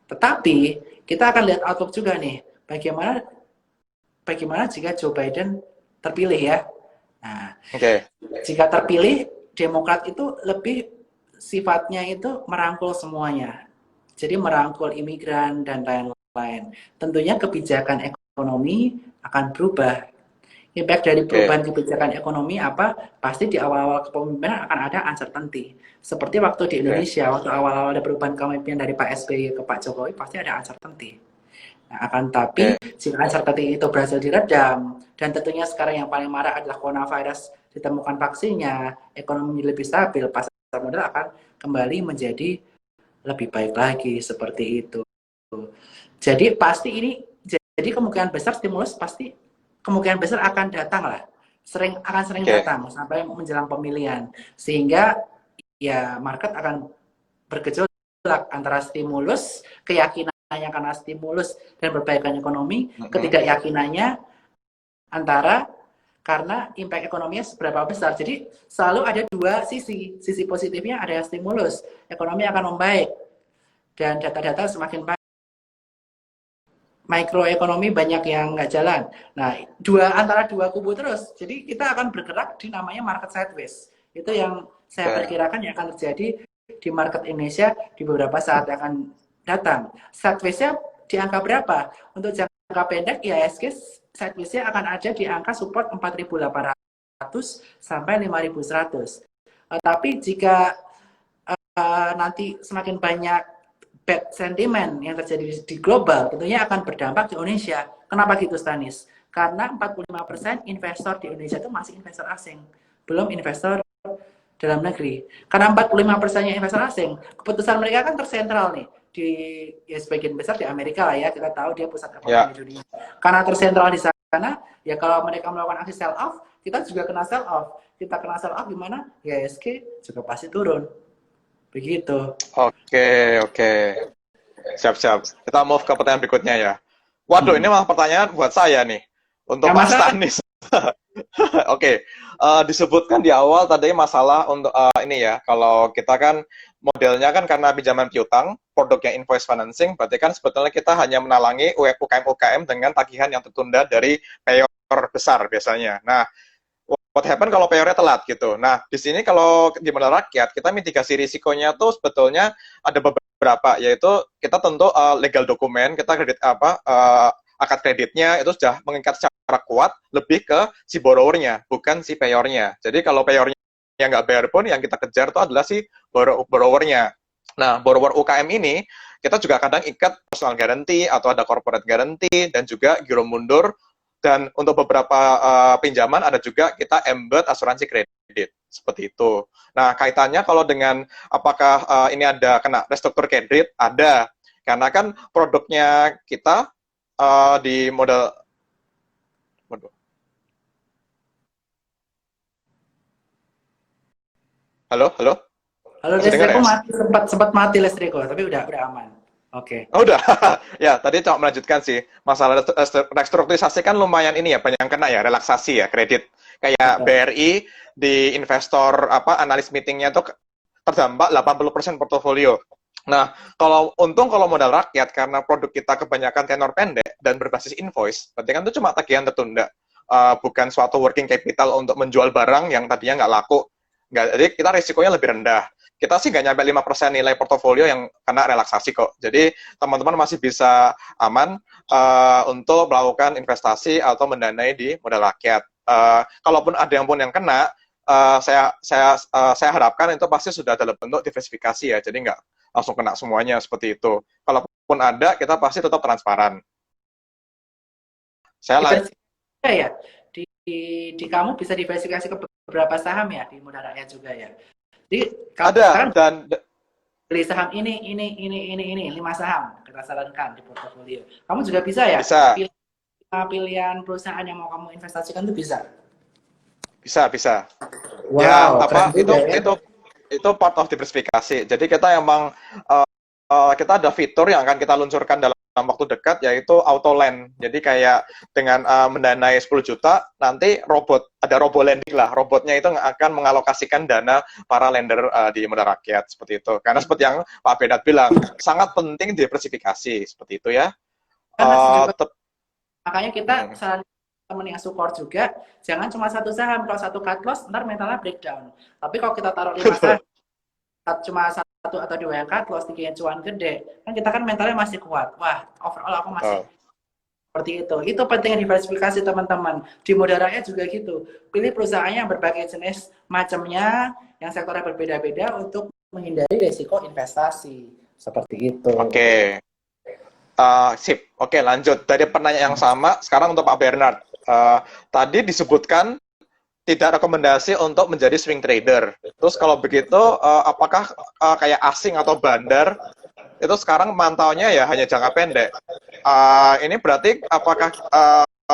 tetapi kita akan lihat outlook juga nih, bagaimana jika Joe Biden terpilih ya. Nah, jika terpilih, Demokrat itu lebih sifatnya itu merangkul semuanya. Jadi merangkul imigran dan lain-lain. Tentunya kebijakan ekonomi akan berubah. Impact dari perubahan kebijakan ekonomi apa? Pasti di awal-awal kepemimpinan akan ada uncertainty. Seperti waktu di Indonesia, waktu awal-awal ada perubahan kepemimpinan dari Pak SBY ke Pak Jokowi, pasti ada uncertainty. Nah, tapi jika uncertainty itu berhasil diredam, dan tentunya sekarang yang paling marah adalah coronavirus, ditemukan vaksinnya, ekonomi lebih stabil, pasar modal akan kembali menjadi lebih baik lagi, seperti itu. Jadi pasti ini, jadi kemungkinan besar stimulus pasti kemungkinan besar akan datang lah, akan sering datang sampai menjelang pemilihan, sehingga ya market akan bergejolak antara stimulus, keyakinannya karena stimulus dan perbaikan ekonomi, ketidakyakinannya antara karena impact ekonominya seberapa besar. Jadi selalu ada dua sisi. Sisi positifnya ada yang stimulus, ekonomi akan membaik dan data-data semakin baik. Mikroekonomi banyak yang nggak jalan. Nah, antara dua kubu terus. Jadi kita akan bergerak di namanya market sideways. Itu yang saya perkirakan yang akan terjadi di market Indonesia di beberapa saat yang akan datang. Sideways-nya di angka berapa? Untuk jangka pendek, IHSG sideways-nya akan ada di angka support 4.800 sampai 5.100. Tapi jika nanti semakin banyak bad sentiment yang terjadi di global, tentunya akan berdampak di Indonesia. Kenapa gitu, Stanis? Karena 45% investor di Indonesia itu masih investor asing, belum investor dalam negeri. Karena 45%-nya investor asing, keputusan mereka kan tersentral nih di ya sebagian besar di Amerika lah ya, kita tahu dia pusat ekonomi dunia. Karena tersentral di sana, ya kalau mereka melakukan aksi sell off, kita juga kena sell off. Kita kena sell off gimana? Ya IHSG juga pasti turun. Begitu. Oke. Siap. Kita move ke pertanyaan berikutnya ya. Waduh, ini malah pertanyaan buat saya nih. Untuk Mas Stanis. Oke. Disebutkan di awal tadi masalah untuk ini ya. Kalau kita kan modelnya kan karena pinjaman piutang, produknya invoice financing, berarti kan sebetulnya kita hanya menalangi UKM-UKM dengan tagihan yang tertunda dari payor besar biasanya. Nah, what happen kalau payornya telat gitu. Nah, di sini kalau di modal rakyat, kita mitigasi risikonya tuh sebetulnya ada beberapa, yaitu kita tentu legal dokumen, kita kredit akad kreditnya itu sudah mengikat secara kuat lebih ke si borrowernya, bukan si payornya. Jadi kalau payornya yang nggak bayar pun, yang kita kejar itu adalah si borrowernya. Nah, borrower UKM ini, kita juga kadang ikat personal guarantee atau ada corporate guarantee dan juga giro mundur. Dan untuk beberapa pinjaman ada juga kita embed asuransi kredit seperti itu. Nah, kaitannya kalau dengan apakah ini ada kena restruktur kredit, ada. Karena kan produknya kita di model Halo, listrikku mati, sempat mati listrikku, tapi udah aman. Oke. Oh, udah. Ya, tadi cuma melanjutkan sih. Masalah restrukturisasi kan lumayan ini ya, banyak yang kena ya, relaksasi ya, kredit. Kayak BRI di investor analis meetingnya tuh terdampak 80% portofolio. Nah, kalau modal rakyat karena produk kita kebanyakan tenor pendek dan berbasis invoice, berarti kan itu cuma tagihan tertunda. Bukan suatu working capital untuk menjual barang yang tadinya nggak laku. Jadi kita risikonya lebih rendah. Kita sih nggak nyampe 5% nilai portofolio yang kena relaksasi kok. Jadi teman-teman masih bisa aman untuk melakukan investasi atau mendanai di modal rakyat. Kalaupun ada yang kena, saya harapkan itu pasti sudah dalam bentuk diversifikasi ya. Jadi nggak langsung kena semuanya seperti itu. Kalaupun ada, kita pasti tetap transparan. Ya, di kamu bisa diversifikasi ke beberapa saham ya di modal rakyat juga ya. Jadi ada dan beli saham ini 5 saham kita sarankan di portofolio. Kamu juga bisa ya? Bisa. Pilihan perusahaan yang mau kamu investasikan itu bisa. Bisa. Wow, ya, itu part of diversifikasi. Jadi kita emang kita ada fitur yang akan kita luncurkan dalam waktu dekat, yaitu auto lend. Jadi kayak dengan mendanai 10 juta, nanti ada robo lending lah. Robotnya itu akan mengalokasikan dana para lender di modal rakyat, seperti itu. Karena seperti yang Pak Bedat bilang, sangat penting diversifikasi, seperti itu ya. Makanya kita saran teman yang support juga, jangan cuma satu saham. Kalau satu cut loss, ntar mentalnya breakdown. Tapi kalau kita taruh 5 saham, cuma 1 atau 2 yang cut loss, 3 yang cuan gede, kan kita kan mentalnya masih kuat. Wah, overall aku masih seperti itu. Itu pentingnya diversifikasi teman-teman. Di modal rakyat juga gitu. Pilih perusahaannya yang berbagai jenis macamnya, yang sektornya berbeda-beda untuk menghindari risiko investasi. Seperti itu. Oke. Sip. Oke, lanjut. Dari pertanyaan yang sama, sekarang untuk Pak Bernard. Tadi disebutkan tidak rekomendasi untuk menjadi swing trader. Terus kalau begitu, apakah kayak asing atau bandar itu sekarang mantaunya ya hanya jangka pendek. Ini berarti apakah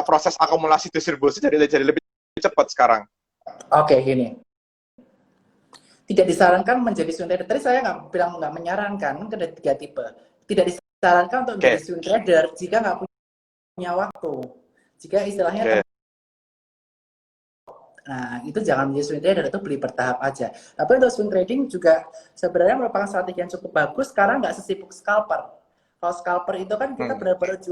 proses akumulasi distribusi jadi lebih cepat sekarang? Oke, gini. Tidak disarankan menjadi swing trader. Tadi saya nggak bilang nggak menyarankan, kan ada 3 tipe. Tidak disarankan untuk menjadi swing trader jika nggak punya waktu. Jika istilahnya nah, itu jangan menjadi swing trader, itu beli bertahap aja. Tapi untuk swing trading juga sebenarnya merupakan strategi yang cukup bagus karena nggak sesibuk scalper. Kalau scalper itu kan kita benar-benar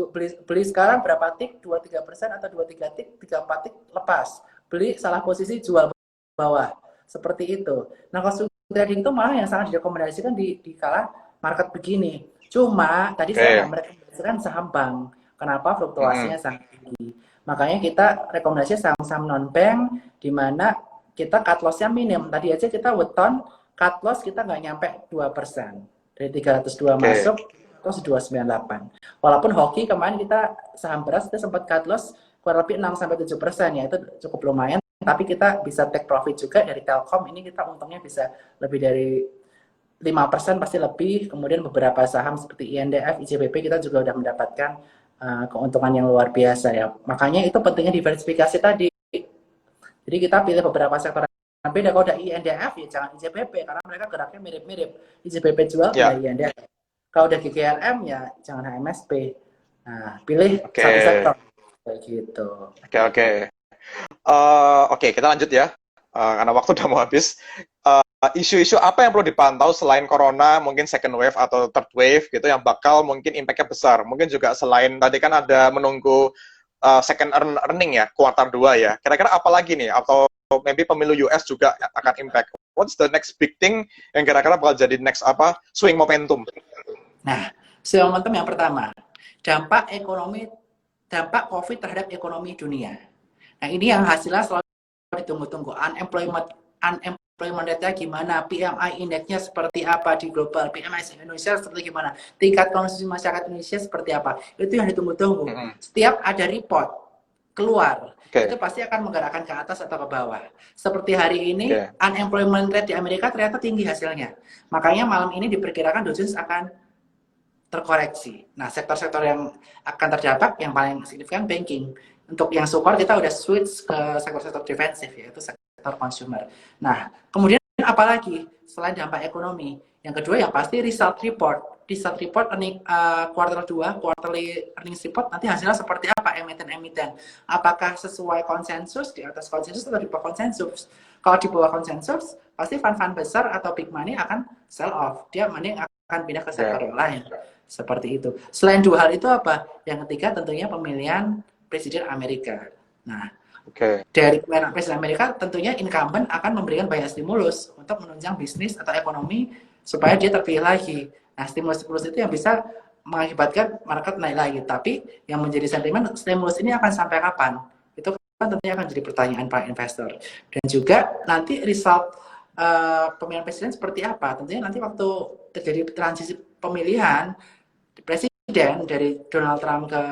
beli sekarang berapa tik, 2-3% atau 2-3 tik, 3-4 tik lepas. Beli salah posisi jual bawah. Seperti itu. Nah, kalau swing trading itu malah yang sangat direkomendasikan di kala market begini. Cuma tadi saya nggak merekomendasikan saham bank. Kenapa? Fluktuasinya sangat tinggi. Makanya kita rekomendasi saham-saham non-bank di mana kita cut loss-nya minim. Tadi aja kita weton cut loss kita nggak nyampe 2%. Dari 302 masuk, terus 298. Walaupun hoki kemarin kita saham beras kita sempat cut loss kurang lebih 6-7%, ya itu cukup lumayan. Tapi kita bisa take profit juga dari Telkom. Ini kita untungnya bisa lebih dari 5% pasti lebih. Kemudian beberapa saham seperti INDF, IJBP kita juga udah mendapatkan keuntungan yang luar biasa ya. Makanya itu pentingnya diversifikasi tadi. Jadi kita pilih beberapa sektor yang beda. Kalau udah INDF ya jangan IJBP karena mereka geraknya mirip-mirip. IJBP jual pilih INDF. Kalau udah GGRM ya jangan HMSP. Nah, pilih satu sektor kayak gitu. Oke, kita lanjut ya. Karena waktu udah mau habis. Isu-isu apa yang perlu dipantau selain corona, mungkin second wave atau third wave gitu yang bakal mungkin impact-nya besar. Mungkin juga selain tadi kan ada menunggu second earning ya, kuartal 2 ya. Kira-kira apa lagi nih? Atau maybe pemilu US juga akan impact. What's the next big thing yang kira-kira bakal jadi next swing momentum? Nah, swing momentum yang pertama, dampak COVID terhadap ekonomi dunia. Nah, ini yang hasilnya selalu ditunggu-tunggu. Unemployment rate-nya gimana, PMI index-nya seperti apa di global, PMI Indonesia seperti gimana, tingkat konsumsi masyarakat Indonesia seperti apa, itu yang ditunggu-tunggu. Setiap ada report keluar, itu pasti akan menggerakkan ke atas atau ke bawah. Seperti hari ini, unemployment rate di Amerika ternyata tinggi hasilnya. Makanya malam ini diperkirakan Dow Jones akan terkoreksi. Nah, sektor-sektor yang akan terdampak yang paling signifikan banking. Untuk yang support kita udah switch ke sektor-sektor defensif, yaitu sektor consumer. Nah, kemudian apalagi selain dampak ekonomi? Yang kedua yang pasti result report. Result report kuartal 2, quarterly earnings report nanti hasilnya seperti apa emiten-emiten. Apakah sesuai konsensus, di atas konsensus atau di bawah konsensus? Kalau di bawah konsensus, pasti fund-fund besar atau big money akan sell off. Dia mending akan pindah ke sektor yang lain. Seperti itu. Selain dua hal itu apa? Yang ketiga tentunya pemilihan Presiden Amerika. Nah, dari Presiden Amerika tentunya incumbent akan memberikan banyak stimulus untuk menunjang bisnis atau ekonomi supaya dia terpilih lagi. Nah, stimulus-stimulus itu yang bisa mengakibatkan market naik lagi. Tapi yang menjadi sentimen stimulus ini akan sampai kapan? Itu kan tentunya akan jadi pertanyaan para investor. Dan juga nanti result pemilihan presiden seperti apa? Tentunya nanti waktu terjadi transisi pemilihan presiden dari Donald Trump ke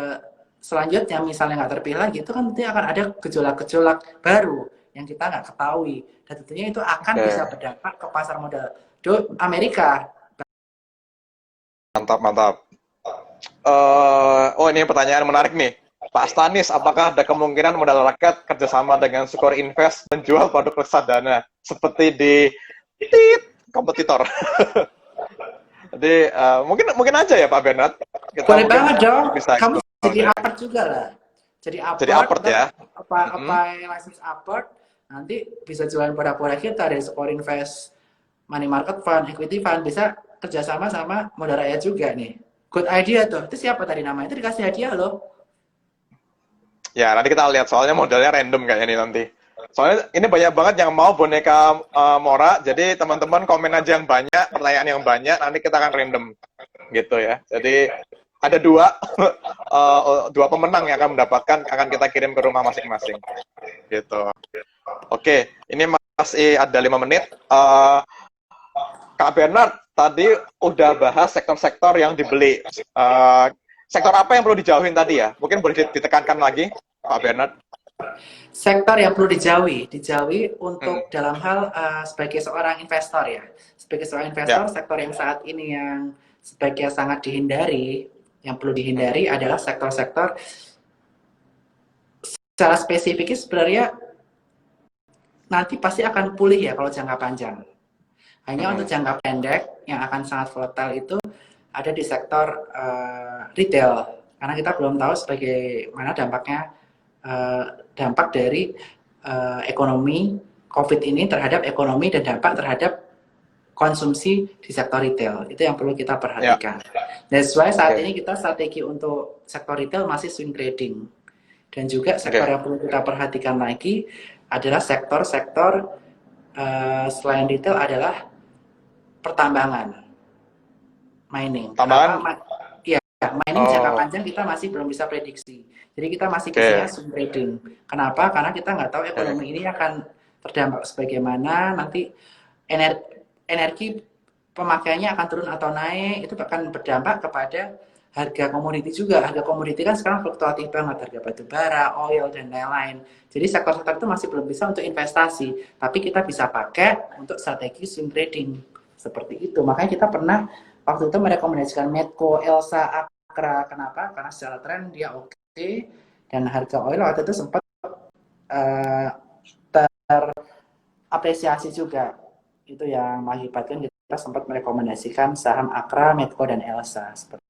selanjutnya misalnya nggak terpilih lagi, itu kan nanti akan ada gejolak-gejolak baru yang kita nggak ketahui, dan tentunya itu akan bisa berdampak ke pasar modal Amerika. Mantap. Ini pertanyaan menarik nih, Pak Stanis. Apakah ada kemungkinan modal rakyat kerjasama dengan Sukor Invest menjual produk reksadana seperti di kompetitor? Jadi mungkin aja ya Pak Bernard. Boleh banget dong. Kamu jadi apart juga lah. Jadi apart ya. Apa license apart, nanti bisa jualan produk-produk kita dari Sukor Invest, money market fund, equity fund, bisa kerjasama sama modal rakyat juga nih. Good idea tuh. Itu siapa tadi namanya? Itu dikasih hadiah loh. Ya, nanti kita lihat, soalnya modelnya random kayaknya nih nanti. Soalnya ini banyak banget yang mau boneka Mora, jadi teman-teman komen aja yang banyak, pertanyaan yang banyak, nanti kita akan random gitu ya. Jadi ada dua pemenang yang akan mendapatkan, akan kita kirim ke rumah masing-masing gitu. Oke, ini masih ada 5 menit. Kak Bernard tadi udah bahas sektor-sektor yang dibeli. Sektor apa yang perlu dijauhin tadi ya? Mungkin boleh ditekankan lagi, Pak Bernard. Sektor yang perlu dijauhi untuk dalam hal sebagai seorang investor ya. Sebagai seorang investor, sektor yang saat ini yang sebaiknya sangat dihindari, yang perlu dihindari adalah sektor-sektor secara spesifiknya sebenarnya nanti pasti akan pulih ya kalau jangka panjang. Hanya untuk jangka pendek yang akan sangat volatile itu ada di sektor retail, karena kita belum tahu bagaimana dampak dari ekonomi COVID ini terhadap ekonomi dan dampak terhadap konsumsi di sektor retail. Itu yang perlu kita perhatikan. That's why saat ini kita strategi untuk sektor retail masih swing trading. Dan juga sektor yang perlu kita perhatikan lagi adalah sektor-sektor selain retail adalah pertambangan, mining. Iya, mining jangka panjang kita masih belum bisa prediksi. Jadi kita masih bisanya swing trading. Kenapa? Karena kita nggak tahu ekonomi ini akan terdampak sebagaimana, nanti energi pemakaiannya akan turun atau naik, itu akan berdampak kepada harga komoditi juga. Harga komoditi kan sekarang fluktuatif banget, harga batu bara, oil, dan lain-lain. Jadi sektor-sektor itu masih belum bisa untuk investasi, tapi kita bisa pakai untuk strategi swing trading. Seperti itu. Makanya kita pernah waktu itu merekomendasikan Medco, Elsa, Akra. Kenapa? Karena secara tren dia oke, dan harga oil waktu itu sempat terapresiasi juga. Itu yang mengakibatkan kita sempat merekomendasikan saham Akra, Medco, dan Elsa. Seperti